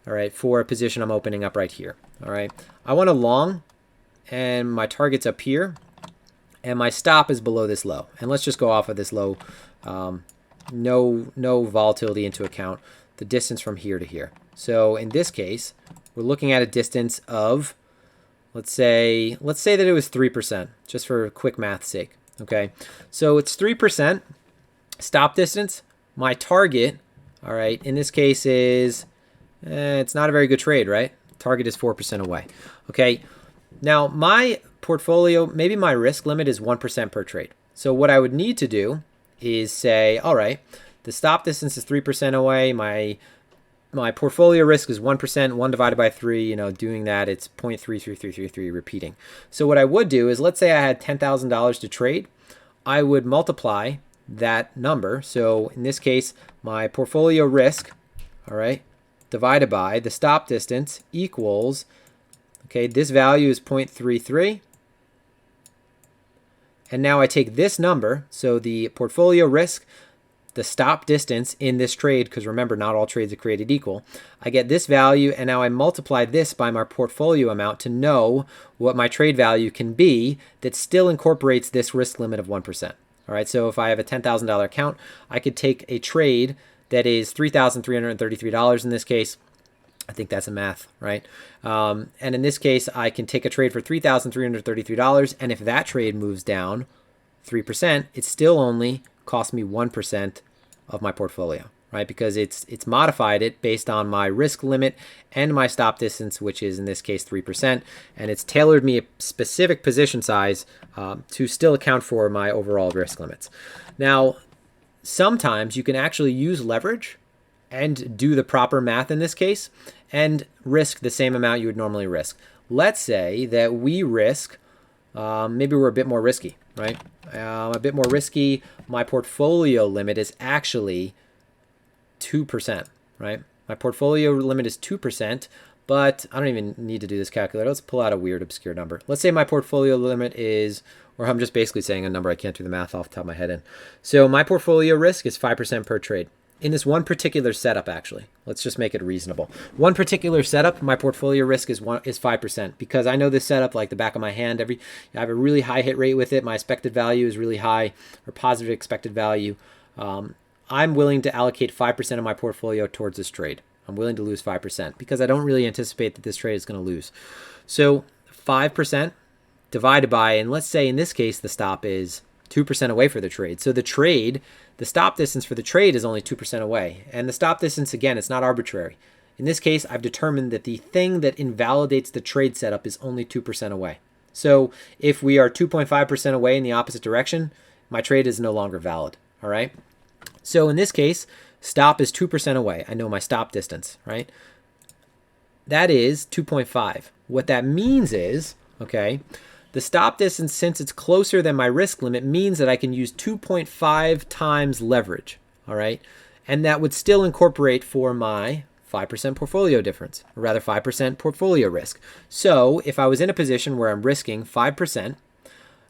all right, for a position I'm opening up right here. All right, I want a long, and my target's up here, and my stop is below this low. And let's just go off of this low, no volatility into account, the distance from here to here. So in this case, we're looking at a distance of, let's say that it was 3%, just for quick math's sake. Okay, so it's 3% stop distance. My target, all right, in this case is, it's not a very good trade, right? Target is 4% away. Okay, now my portfolio, maybe my risk limit is 1% per trade. So what I would need to do is say, all right, the stop distance is 3% away. My portfolio risk is 1%, 1 divided by 3, doing that, it's 0.33333 repeating. So what I would do is, let's say I had $10,000 to trade. I would multiply that number. So in this case, my portfolio risk, all right, divided by the stop distance equals, okay, this value is 0.33. And now I take this number, so the portfolio risk, the stop distance in this trade, because remember, not all trades are created equal. I get this value, and now I multiply this by my portfolio amount to know what my trade value can be that still incorporates this risk limit of 1%. All right, so if I have a $10,000 account, I could take a trade that is $3,333 in this case. I think that's a math, right? And in this case, I can take a trade for $3,333, and if that trade moves down 3%, it still only cost me 1% of my portfolio, right? Because it's modified it based on my risk limit and my stop distance, which is in this case 3%, and it's tailored me a specific position size to still account for my overall risk limits. Now, sometimes you can actually use leverage and do the proper math in this case and risk the same amount you would normally risk. Let's say that we risk, maybe we're a bit more risky, right? A bit more risky. My portfolio limit is actually 2%, right? My portfolio limit is 2%. but I don't even need to do this calculator. Let's pull out a weird, obscure number. Let's say my portfolio limit is, or I'm just basically saying a number. I can't do the math off the top of my head in. So my portfolio risk is 5% per trade. In this one particular setup, actually, let's just make it reasonable. One particular setup, my portfolio risk is 5% because I know this setup like the back of my hand. I have a really high hit rate with it. My expected value is really high, or positive expected value. I'm willing to allocate 5% of my portfolio towards this trade. I'm willing to lose 5% because I don't really anticipate that this trade is going to lose. So 5% divided by, and let's say in this case, the stop is 2% away for the trade. So the stop distance for the trade is only 2% away. And the stop distance, again, it's not arbitrary. In this case, I've determined that the thing that invalidates the trade setup is only 2% away. So if we are 2.5% away in the opposite direction, my trade is no longer valid. All right. So in this case, stop is 2% away. I know my stop distance, right? That is 2.5. What that means is, okay, the stop distance, since it's closer than my risk limit, means that I can use 2.5 times leverage, all right? And that would still incorporate for my 5% portfolio difference, or rather 5% portfolio risk. So if I was in a position where I'm risking 5%,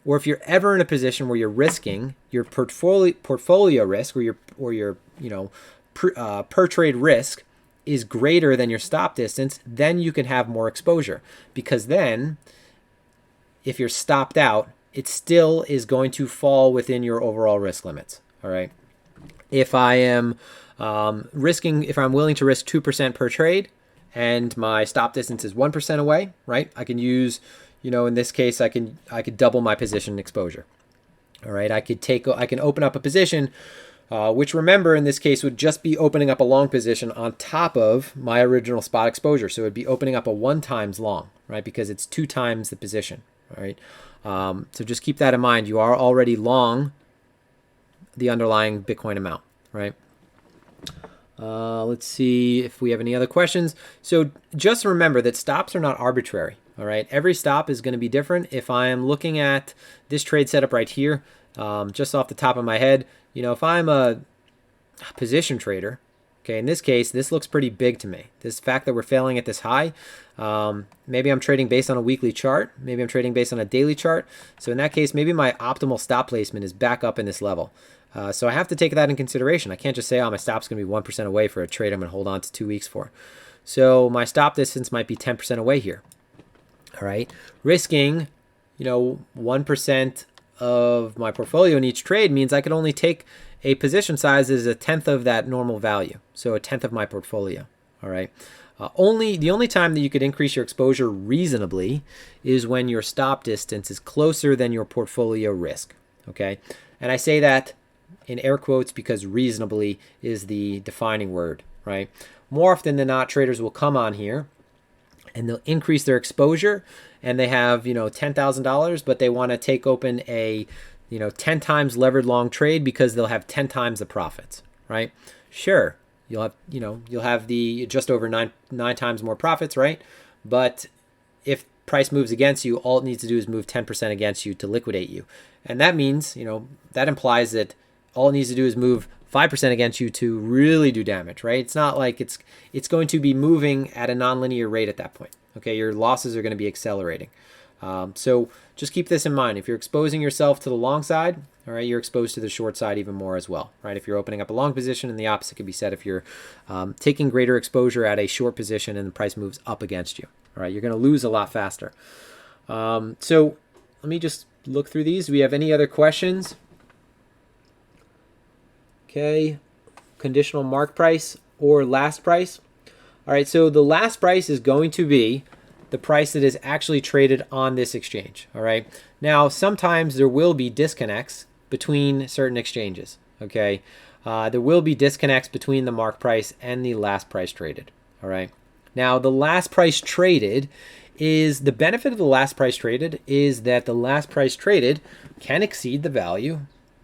or if you're ever in a position where you're risking your portfolio risk, or your per trade risk is greater than your stop distance, then you can have more exposure, because then if you're stopped out, it still is going to fall within your overall risk limits. All right. If I am if I'm willing to risk 2% per trade and my stop distance is 1% away, right? I can use, in this case, I could double my position exposure. All right. I can open up a position, which, remember, in this case would just be opening up a long position on top of my original spot exposure. So it'd be opening up a 1 times long, right? Because it's 2 times the position. All right. So just keep that in mind. You are already long the underlying Bitcoin amount, right? Let's see if we have any other questions. So just remember that stops are not arbitrary. All right. Every stop is going to be different. If I am looking at this trade setup right here, just off the top of my head, if I'm a position trader, okay, in this case, this looks pretty big to me. This fact that we're failing at this high, maybe I'm trading based on a weekly chart. Maybe I'm trading based on a daily chart. So in that case, maybe my optimal stop placement is back up in this level. So I have to take that in consideration. I can't just say, my stop's going to be 1% away for a trade I'm going to hold on to 2 weeks for. So my stop distance might be 10% away here. All right. Risking, 1% of my portfolio in each trade means I could only take a position size is 1/10 of that normal value. So 1/10 of my portfolio. All right. The only time that you could increase your exposure reasonably is when your stop distance is closer than your portfolio risk. Okay. And I say that in air quotes because reasonably is the defining word, right? More often than not, traders will come on here and they'll increase their exposure, and they have, $10,000, but they want to take open a 10 times levered long trade because they'll have 10 times the profits, right? Sure, you'll have the just over nine times more profits, right? But if price moves against you, all it needs to do is move 10% against you to liquidate you. And that means, that implies that all it needs to do is move 5% against you to really do damage, right? It's not like it's going to be moving at a nonlinear rate at that point. Okay, your losses are going to be accelerating. So just keep this in mind. If you're exposing yourself to the long side, all right, you're exposed to the short side even more as well, right? If you're opening up a long position, and the opposite could be said if you're taking greater exposure at a short position and the price moves up against you, all right, you're going to lose a lot faster. So let me just look through these. Do we have any other questions? Okay, conditional mark price or last price. All right, so the last price is going to be the price that is actually traded on this exchange. All right, now sometimes there will be disconnects between certain exchanges. Okay, there will be disconnects between the mark price and the last price traded. All right, now the last price traded is the benefit of the last price traded is that the last price traded can exceed the value.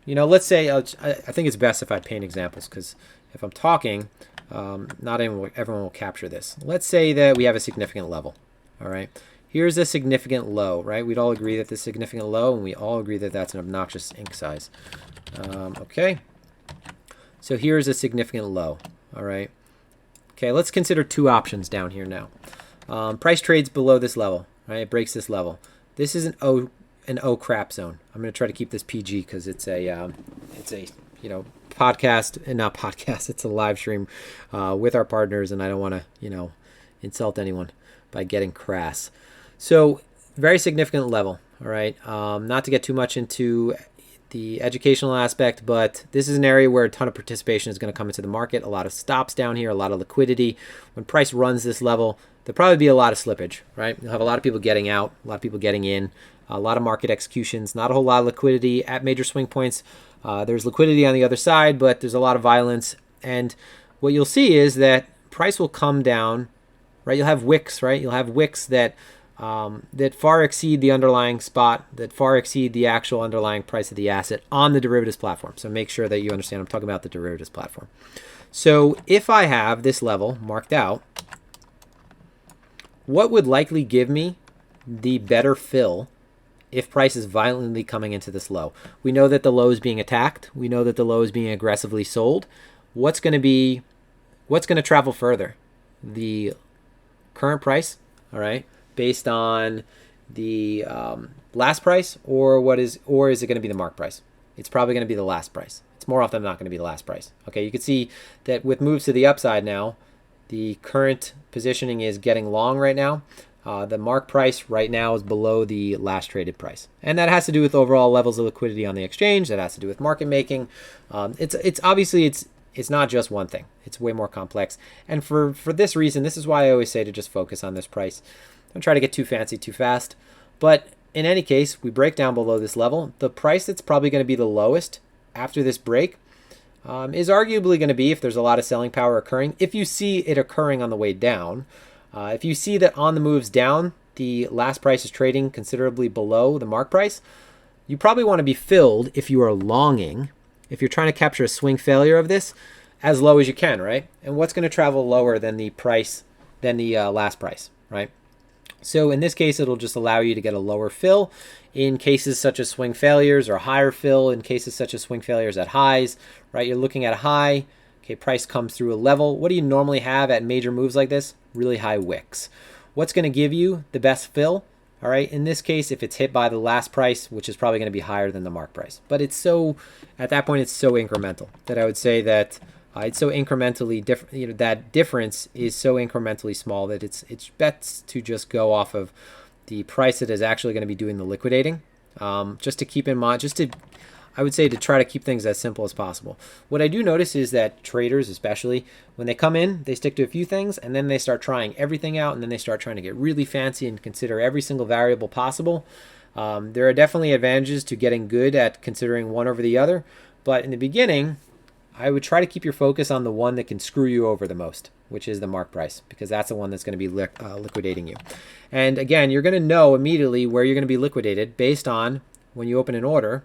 Let's say, I think it's best if I paint examples, because if I'm talking, not everyone will capture this. Let's say that we have a significant level. All right. Here's a significant low, right? We'd all agree that this is a significant low, and we all agree that that's an obnoxious ink size. Okay. So here's a significant low. All right. Okay, let's consider 2 options down here now. Price trades below this level, right? It breaks this level. This is an O crap zone. I'm going to try to keep this PG because it's a podcast, and not podcast. It's a live stream with our partners, and I don't want to insult anyone by getting crass. So very significant level. All right. Not to get too much into the educational aspect, but this is an area where a ton of participation is going to come into the market. A lot of stops down here, a lot of liquidity. When price runs this level, there'll probably be a lot of slippage, right? You'll have a lot of people getting out, a lot of people getting in, a lot of market executions, not a whole lot of liquidity at major swing points. There's liquidity on the other side, but there's a lot of violence. And what you'll see is that price will come down, right? You'll have wicks, right? You'll have wicks that far exceed the underlying spot, that far exceed the actual underlying price of the asset on the derivatives platform. So make sure that you understand I'm talking about the derivatives platform. So if I have this level marked out, what would likely give me the better fill if price is violently coming into this low? We know that the low is being attacked. We know that the low is being aggressively sold. What's going to travel further? The current price, all right, based on the last price, or is it going to be the mark price? It's probably going to be the last price. It's more often than not going to be the last price. Okay, you can see that with moves to the upside now, the current positioning is getting long right now. The mark price right now is below the last traded price, and that has to do with overall levels of liquidity on the exchange. That has to do with market making. It's obviously it's not just one thing. It's way more complex, and for this reason, this is why I always say to just focus on this price. Don't try to get too fancy too fast. But in any case, we break down below this level. The price that's probably going to be the lowest after this break is arguably going to be, if there's a lot of selling power occurring, if you see it occurring on the way down. If you see that on the moves down, the last price is trading considerably below the mark price, you probably want to be filled if you are longing, if you're trying to capture a swing failure of this, as low as you can, right? And what's going to travel lower than the price, than the last price, right? So in this case, it'll just allow you to get a lower fill in cases such as swing failures, or higher fill in cases such as swing failures at highs, right? You're looking at a high, okay, price comes through a level. What do you normally have at major moves like this? Really high wicks. What's going to give you the best fill? All right, in this case, if it's hit by the last price, which is probably going to be higher than the mark price. But it's so, at that point, it's so incremental that I would say that it's so incrementally different. That difference is so incrementally small that it's best to just go off of the price that is actually going to be doing the liquidating. Just to keep in mind, I would say to try to keep things as simple as possible. What I do notice is that traders, especially, when they come in, they stick to a few things, and then they start trying everything out, and then they start trying to get really fancy and consider every single variable possible. There are definitely advantages to getting good at considering one over the other, but in the beginning, I would try to keep your focus on the one that can screw you over the most, which is the mark price, because that's the one that's going to be liquidating you. And again, you're going to know immediately where you're going to be liquidated based on, when you open an order,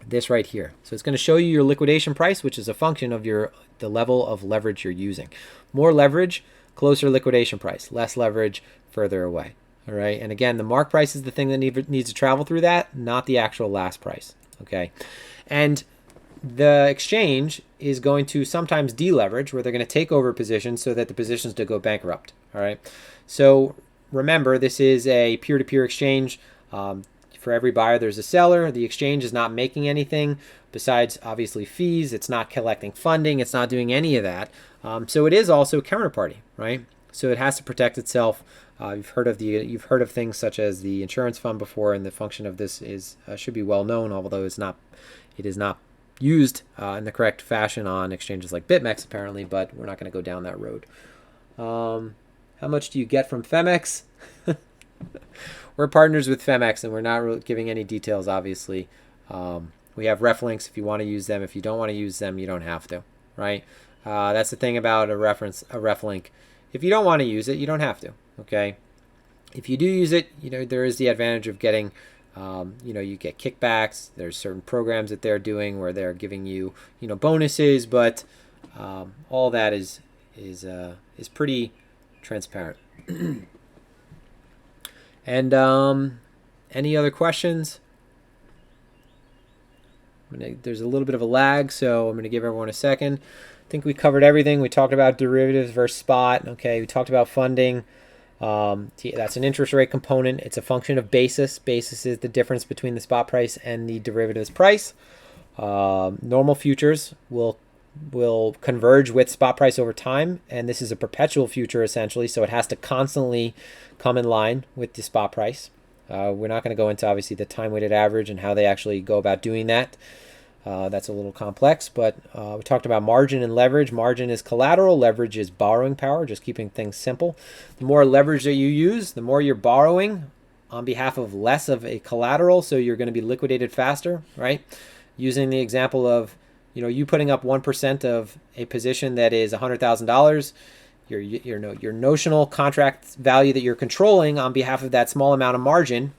this right here. So it's going to show you your liquidation price, which is a function of the level of leverage you're using. More leverage, closer liquidation price. Less leverage, further away. All right. And again, the mark price is the thing that needs to travel through that, not the actual last price. Okay. And the exchange is going to sometimes deleverage, where they're going to take over positions so that the positions don't go bankrupt. All right. So remember, this is a peer-to-peer exchange. For every buyer, there's a seller. The exchange is not making anything besides obviously fees. It's not collecting funding. It's not doing any of that. So it is also a counterparty, right? So it has to protect itself. You've heard of things such as the insurance fund before, and the function of this should be well known, although it is not used in the correct fashion on exchanges like BitMEX apparently. But we're not going to go down that road. How much do you get from Phemex? We're partners with Phemex, and we're not really giving any details, obviously. We have ref links if you want to use them. If you don't want to use them, you don't have to, right? That's the thing about a ref link. If you don't want to use it, you don't have to, okay? If you do use it, there is the advantage of getting, you get kickbacks. There's certain programs that they're doing where they're giving you, bonuses, but all that is pretty transparent. And any other questions? There's a little bit of a lag, so I'm going to give everyone a second. I think we covered everything. We talked about derivatives versus spot. Okay, we talked about funding. That's an interest rate component. It's a function of basis. Basis is the difference between the spot price and the derivative's price. Normal futures will converge with spot price over time, and this is a perpetual future essentially, so it has to constantly come in line with the spot price. We're not going to go into obviously the time-weighted average and how they actually go about doing that. That's a little complex, but we talked about margin and leverage. Margin is collateral, leverage is borrowing power, just keeping things simple. The more leverage that you use, the more you're borrowing on behalf of less of a collateral, so you're going to be liquidated faster, right? Using the example of, you putting up 1% of a position that is $100,000, your notional contract value that you're controlling on behalf of that small amount of margin,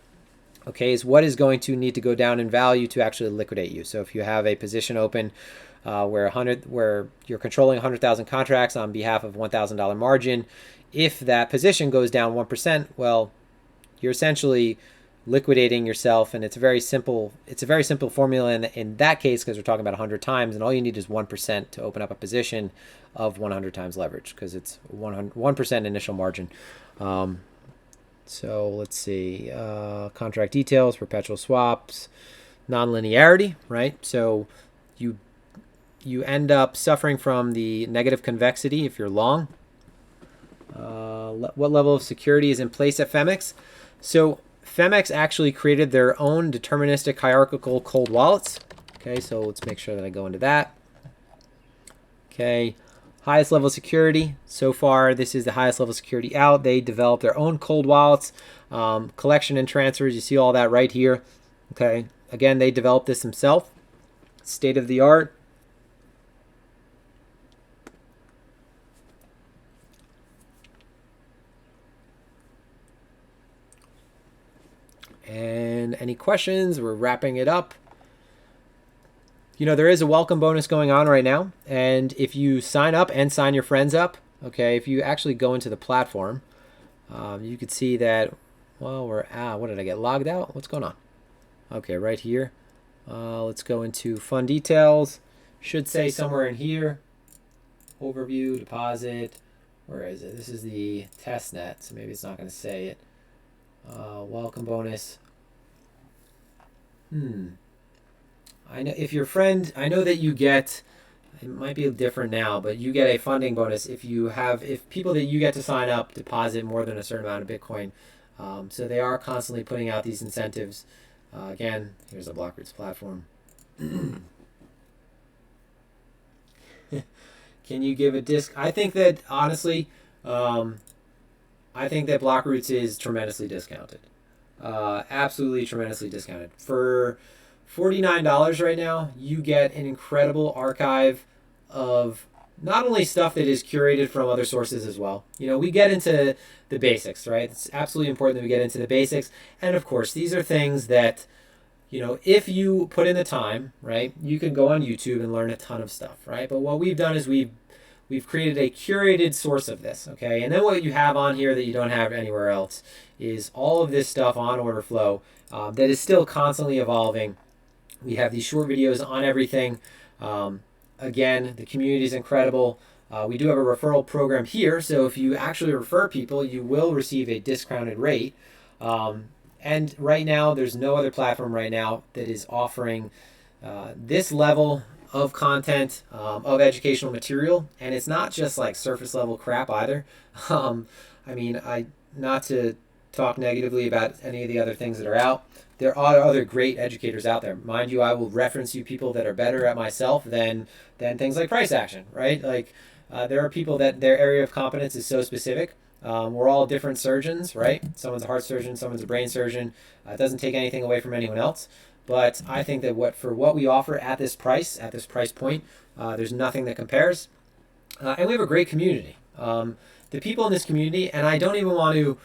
okay, is what is going to need to go down in value to actually liquidate you. So if you have a position open where you're controlling 100,000 contracts on behalf of $1,000 margin, if that position goes down 1%, well, you're essentially liquidating yourself, and it's a very simple formula in that case, because we're talking about 100 times, and all you need is 1% to open up a position of 100 times leverage, because it's 1% initial margin. So let's see, contract details, perpetual swaps, non-linearity, right? So you end up suffering from the negative convexity if you're long. What level of security is in place at Phemex? So Phemex actually created their own deterministic hierarchical cold wallets. Okay, so let's make sure that I go into that. Okay, highest level of security. So far, this is the highest level of security out. They developed their own cold wallets, collection and transfers. You see all that right here. Okay, again, they developed this themselves. State of the art. And any questions? We're wrapping it up. There is a welcome bonus going on right now. And if you sign up and sign your friends up, okay, if you actually go into the platform, you could see that, well, what did I get logged out? What's going on? Okay, right here. Let's go into fund details. Should say somewhere in here, overview, deposit. Where is it? This is the test net, so maybe it's not going to say it. Welcome bonus. I know if your friend, I know that you get, it might be different now, but you get a funding bonus if people that you get to sign up deposit more than a certain amount of Bitcoin. So they are constantly putting out these incentives. Again, here's a Blockroot's platform. Can you give a disc? I think that honestly, I think that Blockroots is tremendously discounted. Absolutely tremendously discounted. For $49 right now, you get an incredible archive of not only stuff that is curated from other sources as well. We get into the basics, right? It's absolutely important that we get into the basics. And of course, these are things that, if you put in the time, right, you can go on YouTube and learn a ton of stuff, right? But what we've done is we've created a curated source of this, okay? And then what you have on here that you don't have anywhere else is all of this stuff on order flow that is still constantly evolving. We have these short videos on everything. Again, the community is incredible. We do have a referral program here, so if you actually refer people, you will receive a discounted rate. And right now, there's no other platform right now that is offering this level of content, of educational material, and it's not just like surface level crap either. Not to talk negatively about any of the other things that are out. There are other great educators out there. Mind you, I will reference you people that are better at myself than things like price action, right? Like there are people that their area of competence is so specific. We're all different surgeons, right? Someone's a heart surgeon, someone's a brain surgeon. It doesn't take anything away from anyone else. But I think that what we offer at this price point, there's nothing that compares. And we have a great community. The people in this community, and I don't even want to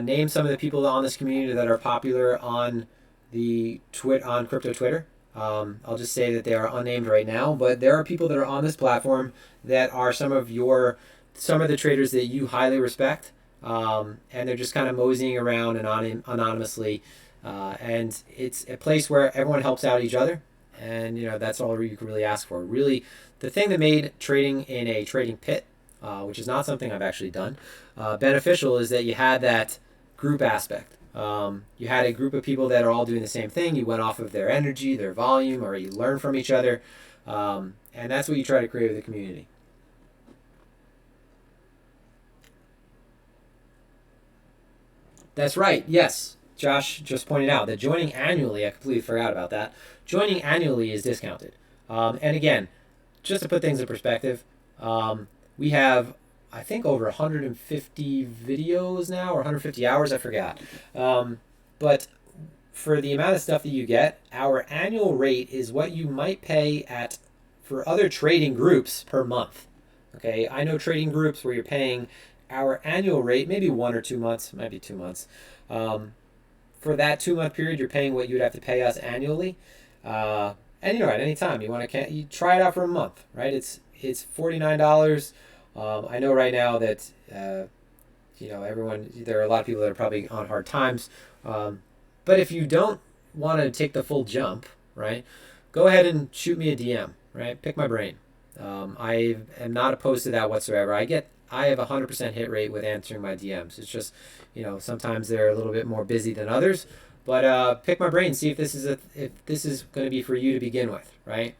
name some of the people on this community that are popular on on crypto Twitter. I'll just say that they are unnamed right now, but there are people that are on this platform that are some of the traders that you highly respect, and they're just kind of moseying around anonymously. And it's a place where everyone helps out each other, and that's all you can really ask for. Really, the thing that made trading in a trading pit which is not something I've actually done. Beneficial is that you had that group aspect. You had a group of people that are all doing the same thing. You went off of their energy, their volume, or you learn from each other. And that's what you try to create with the community. That's right. Yes. Josh just pointed out that joining annually, I completely forgot about that. Joining annually is discounted. And again, just to put things in perspective, we have, I think, over 150 videos now, or 150 hours, I forgot. But for the amount of stuff that you get, our annual rate is what you might pay for other trading groups per month. Okay, I know trading groups where you're paying our annual rate, maybe 1 or 2 months, might be 2 months. For that 2-month period, you're paying what you would have to pay us annually. And at any time you try it out for a month, right? It's $49. I know right now that everyone, there are a lot of people that are probably on hard times. But if you don't want to take the full jump, right, go ahead and shoot me a DM, right? Pick my brain. I am not opposed to that whatsoever. I have a 100% hit rate with answering my DMs. It's just, sometimes they're a little bit more busy than others. But pick my brain, see if this is going to be for you to begin with, right?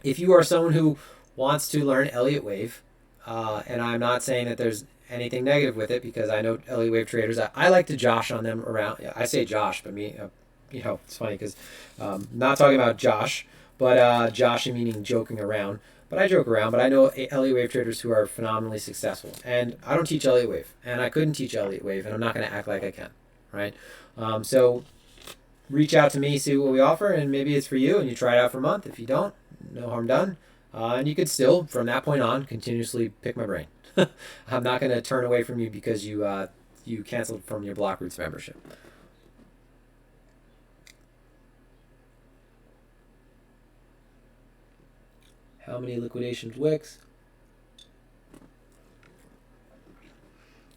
If you are someone who wants to learn Elliott Wave, and I'm not saying that there's anything negative with it, because I know Elliott Wave traders. I like to josh on them around. I say josh, but me, it's funny because not talking about Josh, but joshing meaning joking around. But I joke around, but I know Elliott Wave traders who are phenomenally successful. And I don't teach Elliott Wave, and I couldn't teach Elliott Wave, and I'm not going to act like I can, right? So reach out to me, see what we offer, and maybe it's for you, and you try it out for a month. If you don't, no harm done. And you could still, from that point on, continuously pick my brain. I'm not going to turn away from you because you canceled from your Block Roots membership. How many liquidations wicks?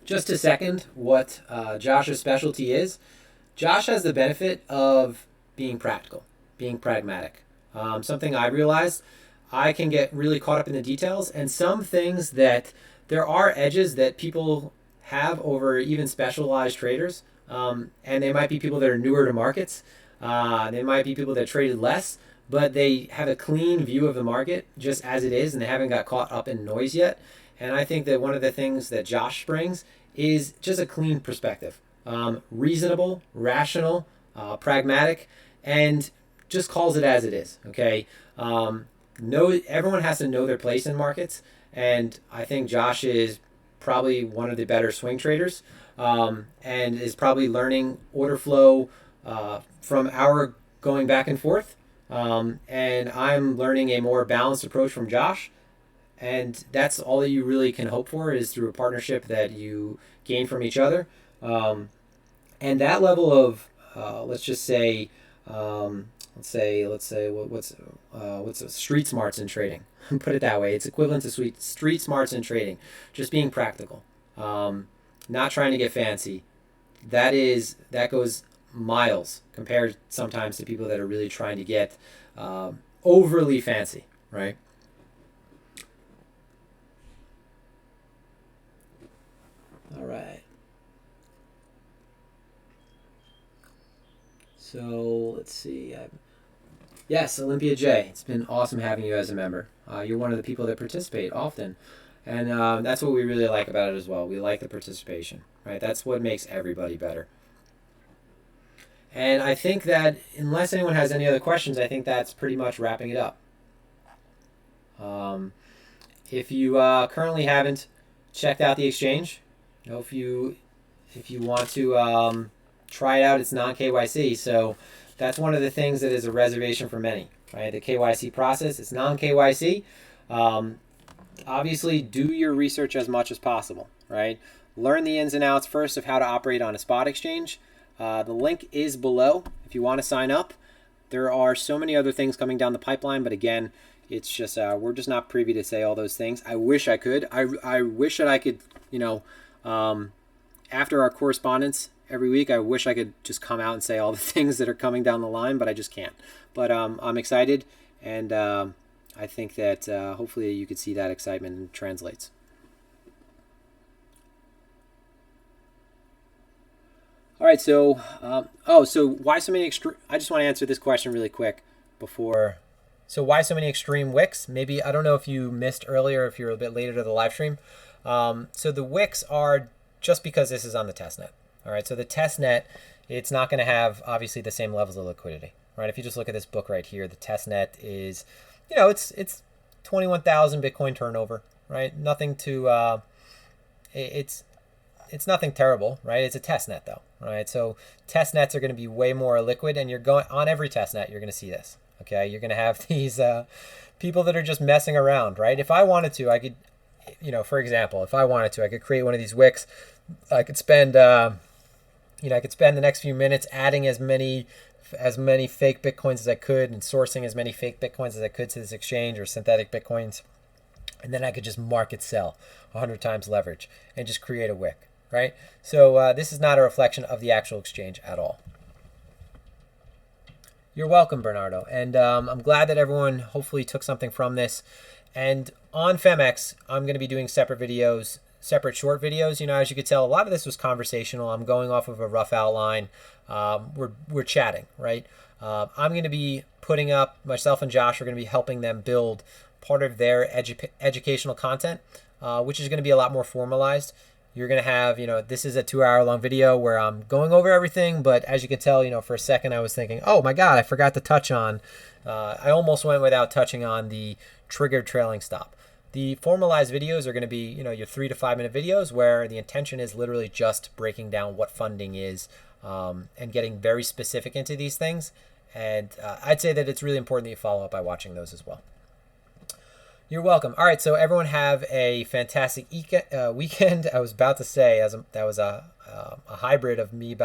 Just to second what Josh's specialty is, Josh has the benefit of being practical, being pragmatic. Something I realized, I can get really caught up in the details, and some things that there are edges that people have over even specialized traders, and they might be people that are newer to markets. They might be people that traded less, but they have a clean view of the market just as it is, and they haven't got caught up in noise yet. And I think that one of the things that Josh brings is just a clean perspective. Reasonable, rational, pragmatic, and just calls it as it is, okay? Everyone has to know their place in markets, and I think Josh is probably one of the better swing traders, and is probably learning order flow from our going back and forth. And I'm learning a more balanced approach from Josh, and that's all that you really can hope for, is through a partnership that you gain from each other. And that level of let's say what's street smarts in trading. Put it that way. It's equivalent to street smarts in trading. Just being practical, not trying to get fancy. That goes miles compared sometimes to people that are really trying to get overly fancy, right? All right. So let's see. Yes, Olympia J. It's been awesome having you as a member. You're one of the people that participate often, and that's what we really like about it as well. We like the participation, right? That's what makes everybody better. And I think that unless anyone has any other questions, I think that's pretty much wrapping it up. If you currently haven't checked out the exchange, if you want to try it out, it's non-KYC. So that's one of the things that is a reservation for many, right? The KYC process, it's non-KYC. Obviously, do your research as much as possible, right? Learn the ins and outs first of how to operate on a spot exchange. The link is below if you want to sign up. There are so many other things coming down the pipeline, but again, it's just we're just not privy to say all those things. I wish I could. I wish that I could, after our correspondence every week, I wish I could just come out and say all the things that are coming down the line, but I just can't. But I'm excited, and I think that hopefully you could see that excitement translates. All right, so so why so many extreme? I just want to answer this question really quick before. So why so many extreme wicks? Maybe I don't know if you missed earlier, if you're a bit later to the live stream. So the wicks are just because this is on the test net. All right, so the test net, it's not going to have obviously the same levels of liquidity, right? If you just look at this book right here, the test net is, it's 21,000 Bitcoin turnover, right? Nothing to, it's nothing terrible, right? It's a test net though, right? So test nets are going to be way more liquid, and you're going on every test net, you're going to see this. Okay, you're going to have these people that are just messing around, right? If I wanted to, I could, for example, if I wanted to, I could create one of these wicks. I could spend, I could spend the next few minutes adding as many fake Bitcoins as I could and sourcing as many fake Bitcoins as I could to this exchange or synthetic Bitcoins. And then I could just market sell 100 times leverage and just create a wick, right? So this is not a reflection of the actual exchange at all. You're welcome, Bernardo. And I'm glad that everyone hopefully took something from this. And on Phemex, I'm going to be doing separate videos, separate short videos. As you could tell, a lot of this was conversational. I'm going off of a rough outline. We're chatting, right? I'm going to be putting up, myself and Josh are going to be helping them build part of their educational content, which is going to be a lot more formalized. You're going to have, this is a 2-hour long video where I'm going over everything. But as you can tell, for a second, I was thinking, oh my God, I forgot to touch on, I almost went without touching on the triggered trailing stop. The formalized videos are going to be, your 3 to 5 minute videos where the intention is literally just breaking down what funding is and getting very specific into these things. And I'd say that it's really important that you follow up by watching those as well. You're welcome. All right, so everyone have a fantastic weekend. I was about to say, that was a hybrid of me,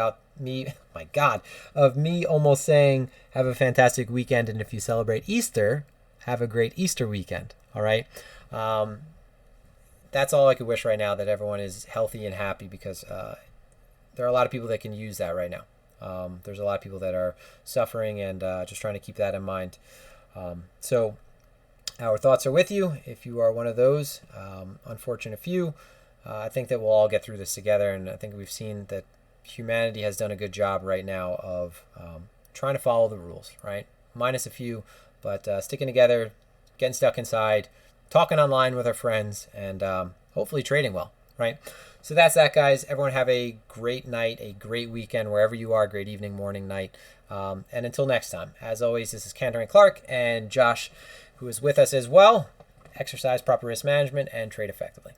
of me almost saying have a fantastic weekend, and if you celebrate Easter, have a great Easter weekend. All right, that's all I could wish right now, that everyone is healthy and happy, because there are a lot of people that can use that right now. There's a lot of people that are suffering, and just trying to keep that in mind. So our thoughts are with you if you are one of those unfortunate few. I think that we'll all get through this together, and I think we've seen that humanity has done a good job right now of trying to follow the rules, right? Minus a few, but sticking together, getting stuck inside, talking online with our friends, and hopefully trading well, right? So that's that, guys. Everyone have a great night, a great weekend, wherever you are, great evening, morning, night. And until next time, as always, this is Cantor and Clark, and Josh, who is with us as well. Exercise proper risk management and trade effectively.